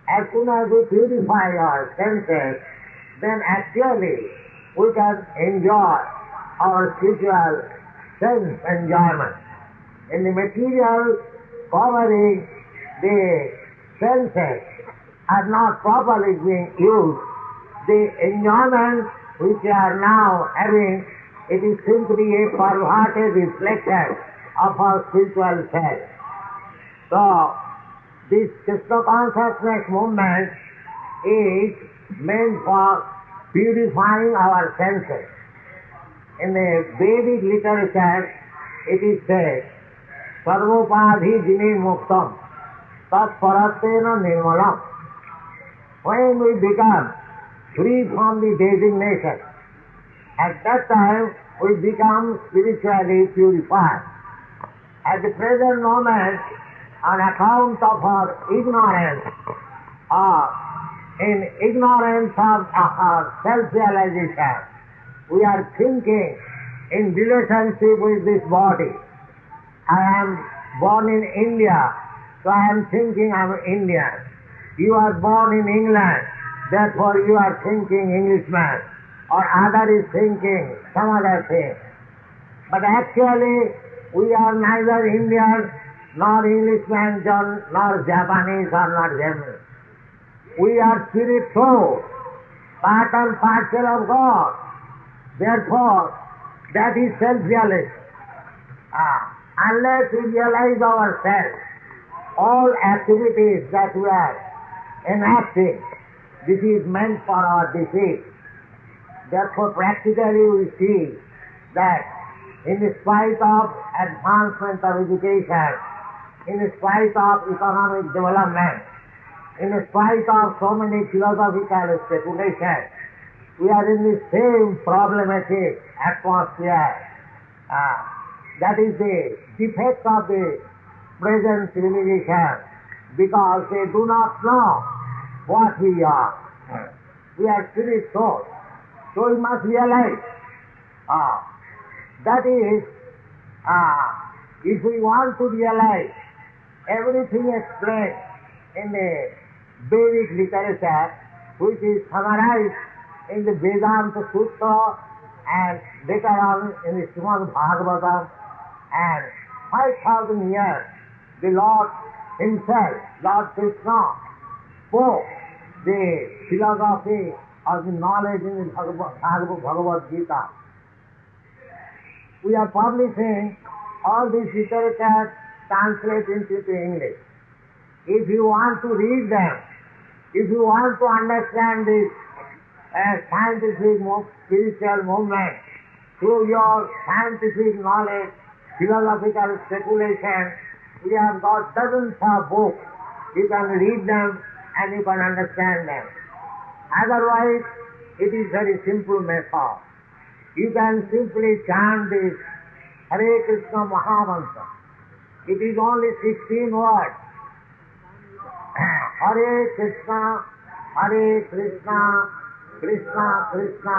As soon as we purify our senses, then actually we can enjoy our spiritual sense enjoyment. In the material covering, the senses are not properly being used. The enjoyment which we are now having, it is simply a perverted reflection of our spiritual self. So, this Krishna consciousness movement is meant for purifying our senses. In the Vedic literature, it is said, Sarvopadhi jini muktam, tat paratena nirmalam. When we become free from the designation, at that time we become spiritually purified. At the present moment, on account of our ignorance, or in ignorance of our self-realization, we are thinking in relationship with this body. I am born in India, so I am thinking I am Indian. You are born in England, therefore you are thinking Englishman, or other is thinking some other thing. But actually, we are neither Indian, nor Englishman, nor Japanese, or not German. We are spirit soul, part and parcel of God. Therefore, that is self-realization. Unless we realize ourselves, all activities that we are enacting, this is meant for our defeat. Therefore, practically we see that in spite of advancement of education, in spite of economic development, in spite of so many philosophical speculations, we are in the same problematic atmosphere. That is the defect of the present civilization, because they do not know what we are. We are spirit souls. So we must realize that is, if we want to realize everything explained in the Vedic literature, which is summarized in the Vedanta Sutra and later on in the Srimad Bhagavatam, and 5,000 years the Lord Himself, Lord Krishna, spoke the philosophy of the knowledge in the Bhagavad Gita. We are publishing all this literature translated into English. If you want to read them, if you want to understand this scientific spiritual movement through your scientific knowledge, philosophical speculation, we have got dozens of books. You can read them and you can understand them. Otherwise, it is very simple method. You can simply chant this Hare Krishna Mahamantra. It is only 16 words. Hare Krishna, Krishna Krishna,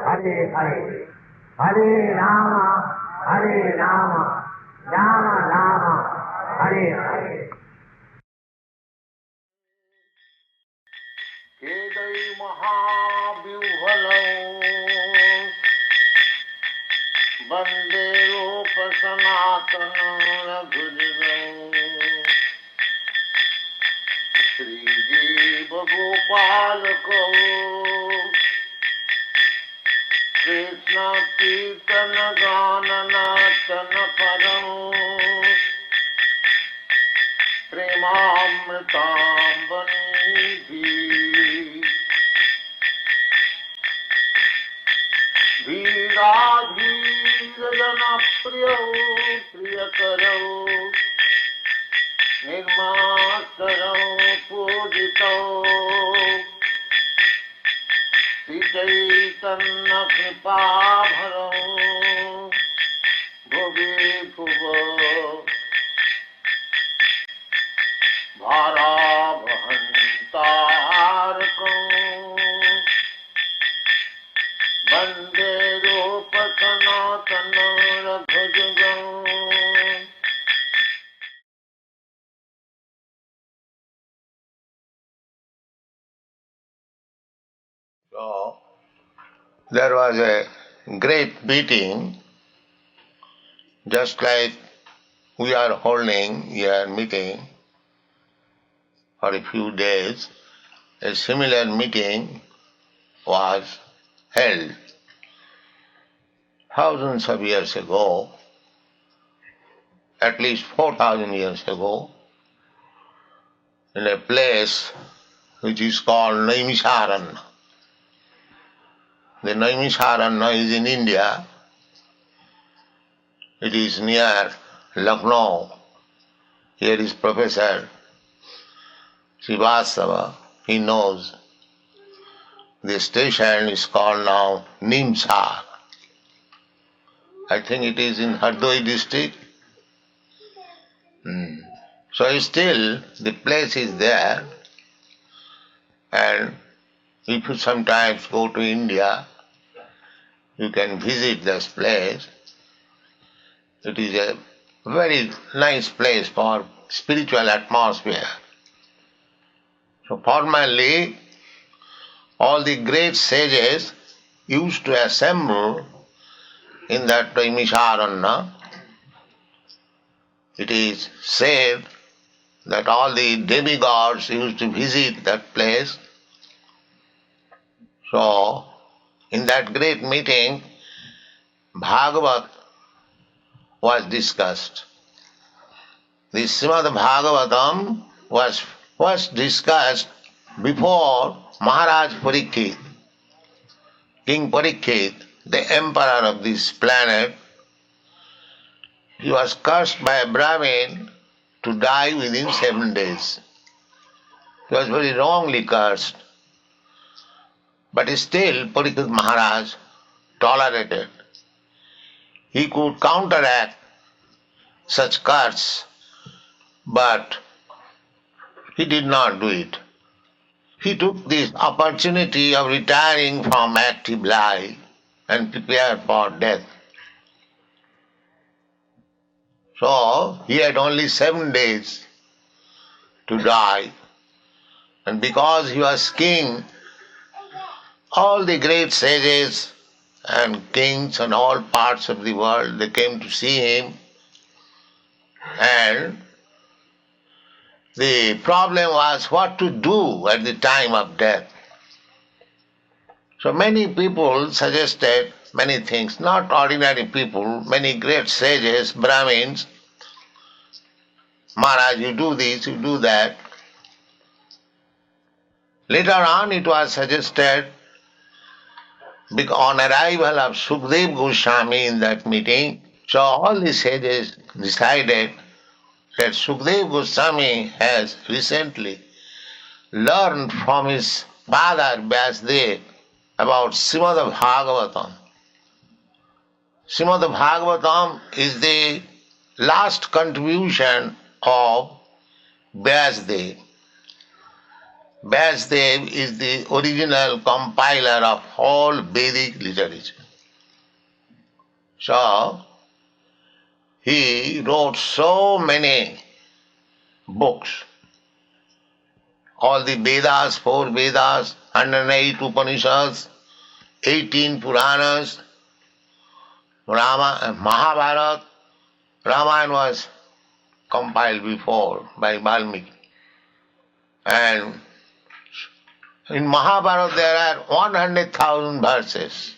Hare Hare. Hare Rama, Rama Rama, Hare Hare. Kedai Mahavyuhalam Vande Rupa Sanatana Raghujam Shri Jiva Gopalako Krishna Kirtana Gananatana Param Premamritam Vanidhi Veeradhirajana Priyo Priyakarao Nirmasarao Pujito Srijaitanna Kripabharao Bhuvi Bhuva Bharabhantarkam there was a great meeting, just like we are holding here meeting for a few days. A similar meeting was held thousands of years ago, at least 4,000 years ago, in a place which is called Naimisharanya. The Naimisharanya is in India. It is near Lucknow. Here is Professor Srivastava. He knows. The station is called now Nimsar. I think it is in Hardoi district. So still the place is there, and if you sometimes go to India, you can visit this place. It is a very nice place for spiritual atmosphere. So formerly, all the great sages used to assemble in that Naimisharanya. It is said that all the demigods used to visit that place. So, in that great meeting, Bhagavat was discussed. The Srimad Bhagavatam was first discussed before Maharaj Parikshit. King Parikshit, the emperor of this planet, he was cursed by a Brahmin to die within 7 days. He was very wrongly cursed. But still Parikshit Maharaj tolerated. He could counteract such curse, but he did not do it. He took this opportunity of retiring from active life and prepared for death. So he had only 7 days to die, and because he was king, all the great sages and kings in all parts of the world, they came to see him, and the problem was what to do at the time of death. So many people suggested many things, not ordinary people, many great sages, Brahmins. Maharaj, you do this, you do that. Later on it was suggested, on arrival of Sukdev Goswami in that meeting, so all the sages decided that Sukdev Goswami has recently learned from his father Vyasdev about Srimad Bhagavatam. Srimad Bhagavatam is the last contribution of Vyasdev. Vyasdev is the original compiler of all Vedic literature. So, he wrote so many books. All the Vedas, 4 Vedas, 108 Upanishads, 18 Puranas, Mahabharata. Ramayana was compiled before by Valmiki. And in Mahabharata there are 100,000 verses.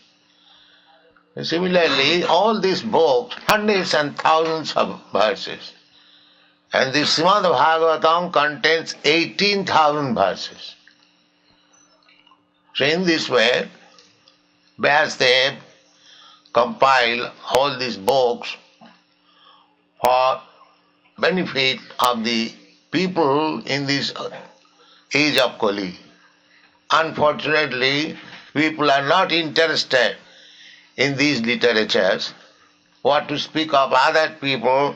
Similarly, all these books, hundreds and thousands of verses. And the Srimad Bhagavatam contains 18,000 verses. So in this way, Vyasdev compiled all these books for benefit of the people in this age of Kali. Unfortunately, people are not interested in these literatures. What to speak of other people,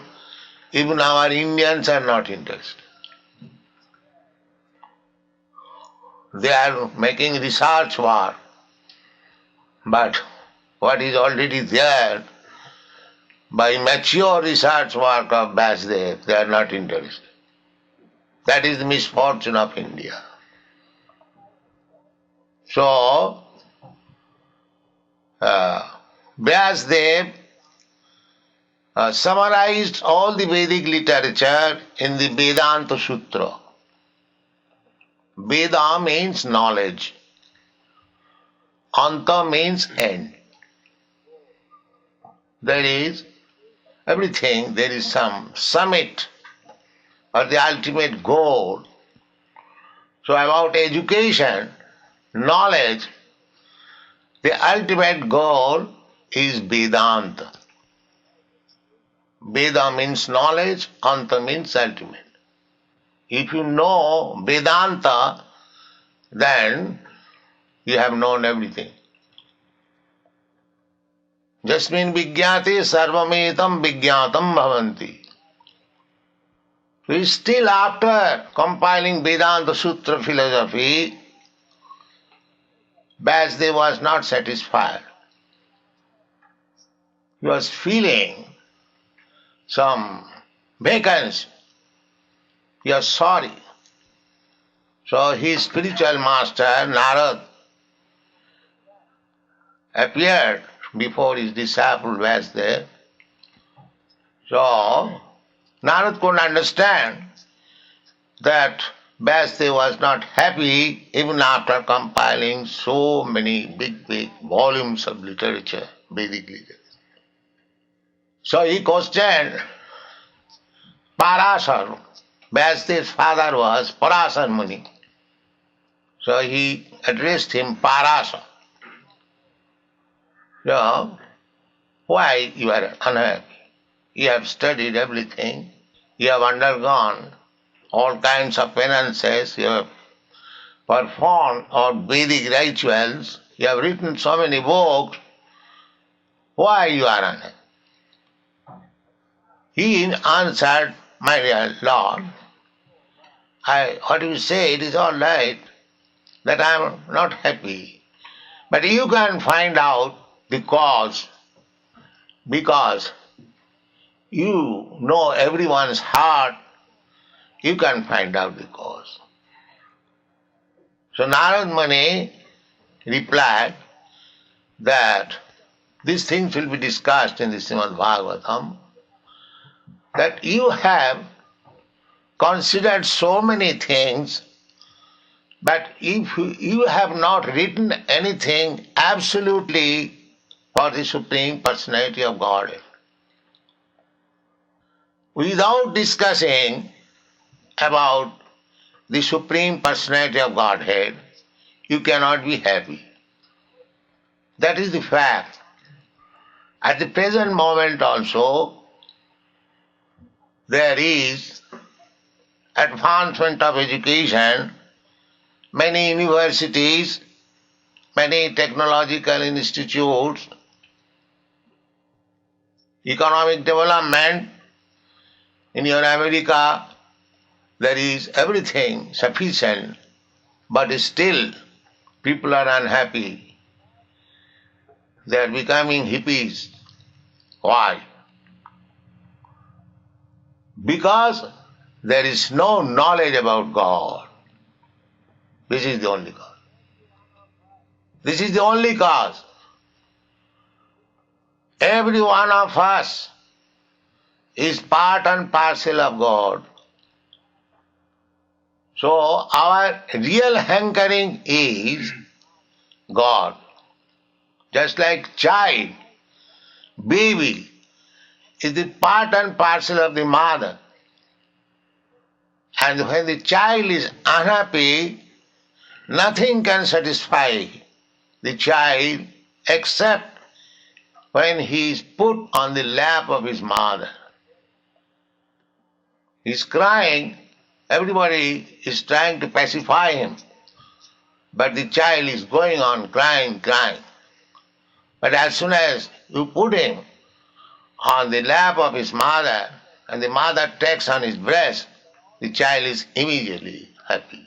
even our Indians are not interested. They are making research work, but what is already there, by mature research work of Vyasdev, they are not interested. That is the misfortune of India. So, Vyasdev summarized all the Vedic literature in the Vedanta Sutra. Veda means knowledge. Anta means end. There is everything, there is some summit or the ultimate goal. So about education, knowledge, the ultimate goal is Vedanta. Veda means knowledge, Anta means ultimate. If you know Vedanta, then you have known everything. Jasmin vigyate sarvametam vigyatam bhavanti. Still after compiling Vedanta Sutra philosophy, Vyasdev was not satisfied. He was feeling some vacancy. He was sorry. So his spiritual master, Narad, appeared before his disciple Vyasdev. So Narad couldn't understand that Vyasdev was not happy even after compiling so many big volumes of literature, Vedic literature. So he questioned Parasar. Vyasdev's father was Parasar Muni. So he addressed him Parasar. So, why you are unhappy? You have studied everything. You have undergone all kinds of penances. You have performed all Vedic rituals. You have written so many books. Why you are unhappy? He answered, my dear Lord, what you say, it is all right that I am not happy. But you can find out the cause, because you know everyone's heart, you can find out the cause. So Narad Muni replied that these things will be discussed in the Srimad Bhagavatam, that you have considered so many things, but if you have not written anything absolutely for the Supreme Personality of Godhead, without discussing about the Supreme Personality of Godhead, you cannot be happy. That is the fact. At the present moment also, there is advancement of education, many universities, many technological institutes, economic development. In your America, there is everything sufficient, but still people are unhappy. They are becoming hippies. Why? Because there is no knowledge about God. This is the only cause. This is the only cause. Every one of us is part and parcel of God. So our real hankering is God. Just like child, baby is the part and parcel of the mother. And when the child is unhappy, nothing can satisfy the child except when he is put on the lap of his mother. He is crying, everybody is trying to pacify him, but the child is going on crying. But as soon as you put him on the lap of his mother and the mother takes on his breast, the child is immediately happy.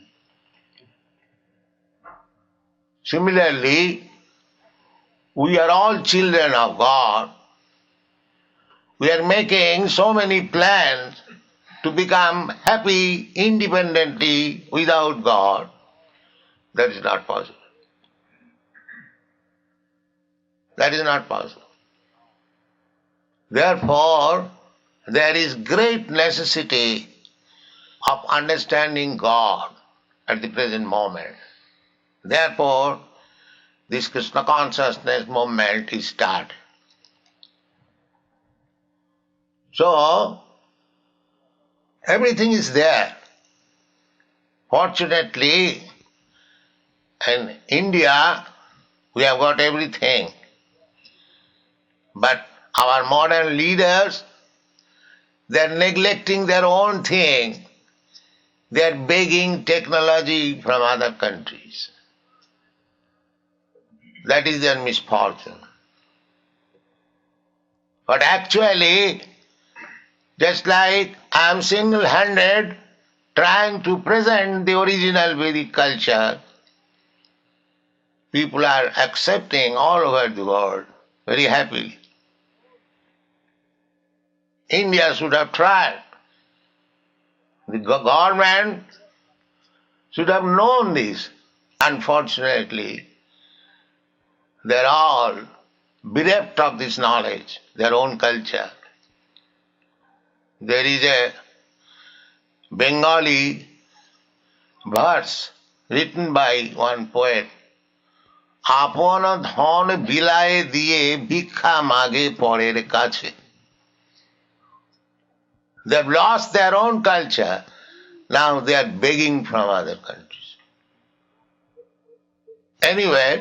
Similarly, we are all children of God. We are making so many plans to become happy independently without God. That is not possible. That is not possible. Therefore, there is great necessity of understanding God at the present moment. Therefore, this Krishna consciousness movement is started. So, everything is there. Fortunately, in India, we have got everything. But our modern leaders, they are neglecting their own thing. They are begging technology from other countries. That is their misfortune. But actually, just like I am single-handed trying to present the original Vedic culture, people are accepting all over the world very happily. India should have tried. The government should have known this. Unfortunately, they are all bereft of this knowledge, their own culture. There is a Bengali verse written by one poet, আপন ধন বিলায়ে দিয়ে ভিক্ষা মাগে পরের কাছে. They have lost their own culture. Now they are begging from other countries. Anyway,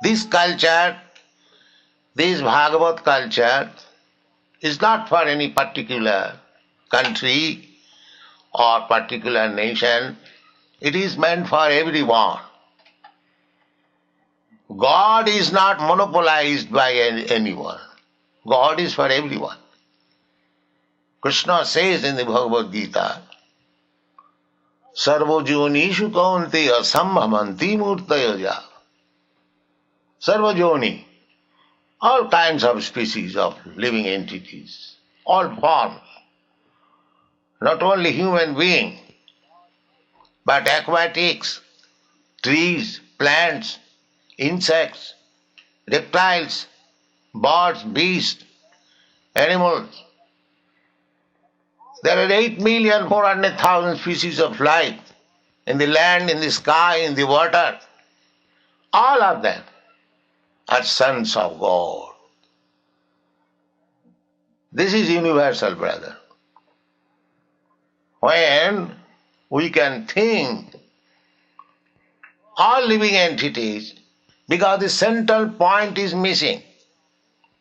this culture, this Bhagavad culture, is not for any particular country or particular nation. It is meant for everyone. God is not monopolized by anyone. God is for everyone. Krishna says in the Bhagavad Gita, Sarvajonishu kaunteya sambhavanti murtayaja. Sarvajoni, all kinds of species of living entities, all forms, not only human beings, but aquatics, trees, plants, insects, reptiles, birds, beasts, animals. There are 8,400,000 species of life in the land, in the sky, in the water. All of them are sons of God. This is universal, brother. When we can think all living entities, because the central point is missing.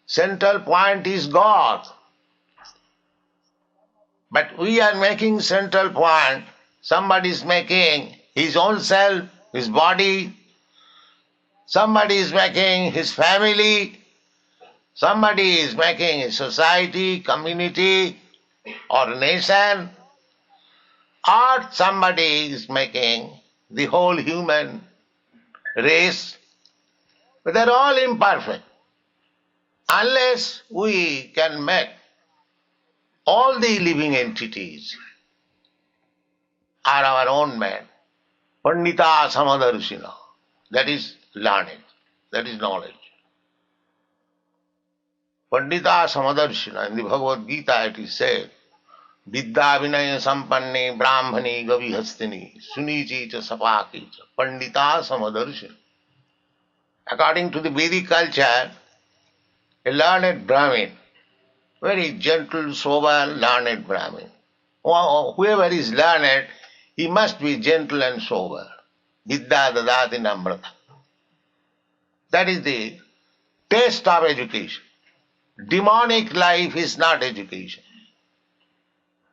Central point is God. But we are making central point. Somebody is making his own self, his body. Somebody is making his family. Somebody is making a society, community, or nation. Or somebody is making the whole human race. But they are all imperfect. Unless we can make all the living entities are our own men. Pandita Samadarshina. That is learning. That is knowledge. Pandita Samadarshina. In the Bhagavad Gita it is said, Vidya Vinaya Sampanne Brahmani Gavihastini Sunichi cha Sapaki cha Pandita Samadarshina. According to the Vedic culture, a learned Brahmin, very gentle, sober, learned Brahmin. Whoever is learned, he must be gentle and sober. Vidya dadati namrata. That is the test of education. Demonic life is not education.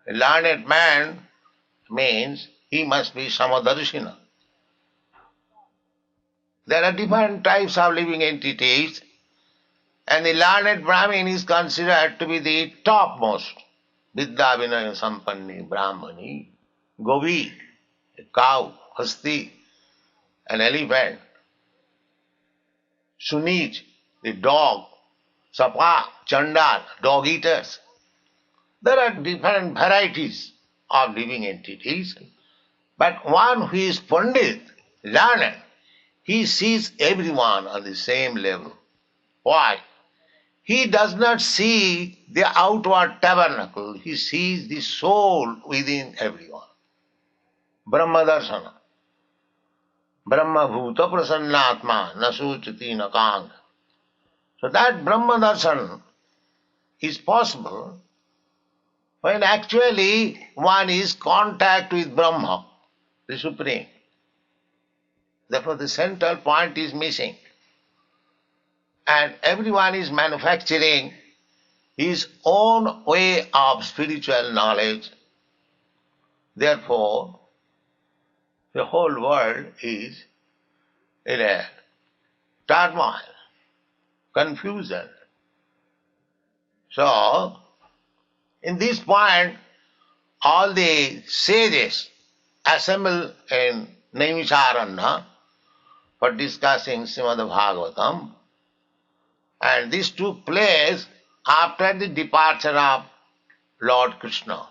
A learned man means he must be samadarshina. There are different types of living entities, and the learned Brahmin is considered to be the topmost. Vidya Vinaya Sampanni Brahmani, Govi, a cow, Hasti, an elephant, Sunij, the dog, Sapa, Chandal, dog eaters. There are different varieties of living entities, but one who is Pandit, learned, he sees everyone on the same level. Why? he does not see the outward tabernacle, he sees the soul within everyone. Brahma Darshana. Brahma Bhuta Prasannatma Nasuchati Nakang. So that Brahma Darshan is possible when actually one is contact with Brahma, the Supreme. Therefore the central point is missing. And everyone is manufacturing his own way of spiritual knowledge. Therefore, the whole world is in a turmoil, confusion. So, in this point, all the sages assemble in Naimisharanya for discussing Srimad Bhagavatam, and this took place after the departure of Lord Krishna.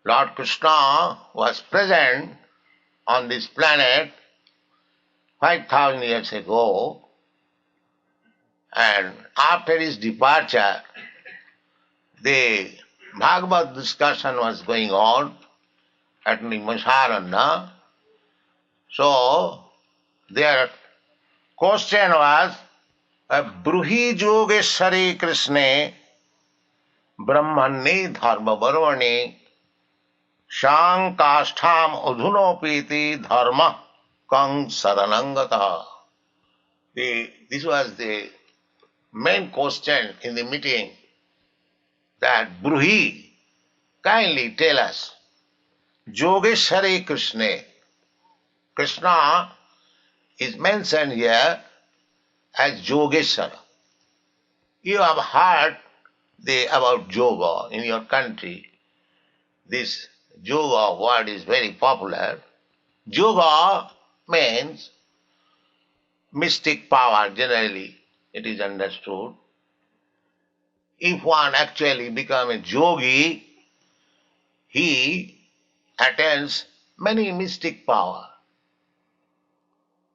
Lord Krishna was present on this planet 5,000 years ago, and after his departure, the Bhagavad discussion was going on at Nimasharanya. So, their question was, Bruhi Yogeshwari Krishna Brahmane Dharma Varvane Shang Kashtham Udhunopiti Dharma Kang Saranangata. This was the main question in the meeting, that Bruhi, kindly tell us, Yogeshwari Krishna. Krishna is mentioned here as Yogeshwara. You have heard about yoga in your country. This yoga word is very popular. Yoga means mystic power, generally it is understood. If one actually becomes a yogi, he attains many mystic power.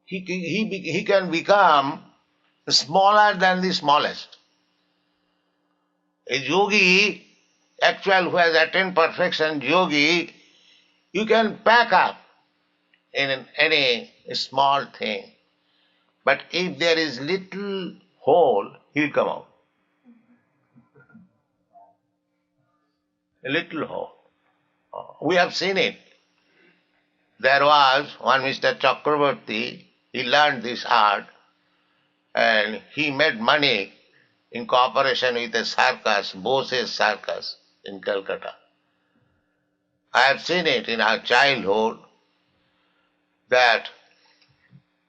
He can become smaller than the smallest. A yogi, actual who has attained perfection, yogi, you can pack up in any small thing. But if there is little hole, he will come out. A little hole. We have seen it. There was one Mr. Chakravarti, he learned this art and he made money in cooperation with a circus, Bose's circus in Calcutta. I have seen it in our childhood that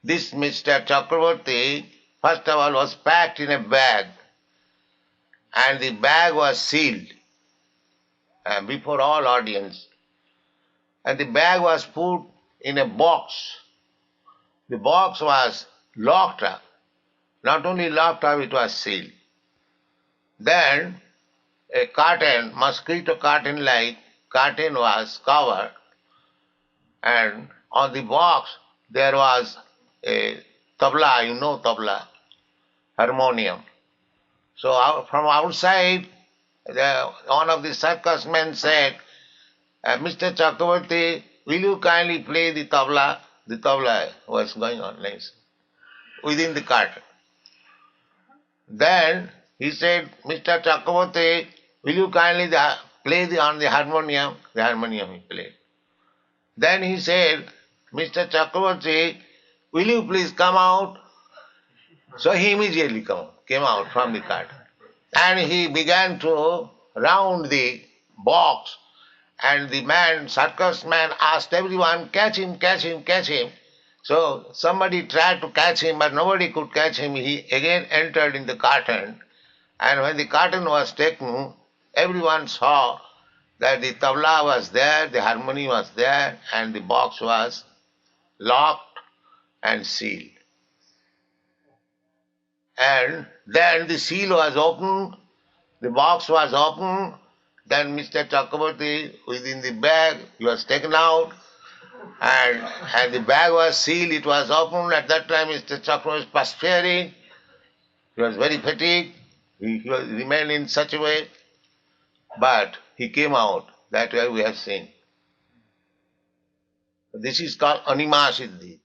this Mr. Chakravarti, first of all, was packed in a bag, and the bag was sealed before all audience. And the bag was put in a box. The box was locked up. Not only locked up, it was sealed. Then a curtain, mosquito curtain-like curtain was covered, and on the box there was a tabla, you know tabla, harmonium. So from outside, one of the circus men said, Mr. Chakravarti, will you kindly play the tabla? The tabla was going on nice, within the curtain. Then he said, Mr. Chakravarti, will you kindly play on the harmonium? The harmonium he played. Then he said, Mr. Chakravarti, will you please come out? So he immediately came out from the curtain. And he began to round the box, and the man, circus man, asked everyone, catch him, catch him, catch him. So somebody tried to catch him, but nobody could catch him. He again entered in the curtain, and when the curtain was taken, everyone saw that the tabla was there, the harmony was there, and the box was locked and sealed. And then the seal was opened, the box was opened, then Mr. Chakravarti, within the bag, he was taken out, and the bag was sealed, it was opened. At that time Mr. Chakravarti was perspiring, he was very fatigued, He remained in such a way, but he came out. That way we have seen. This is called anima siddhi.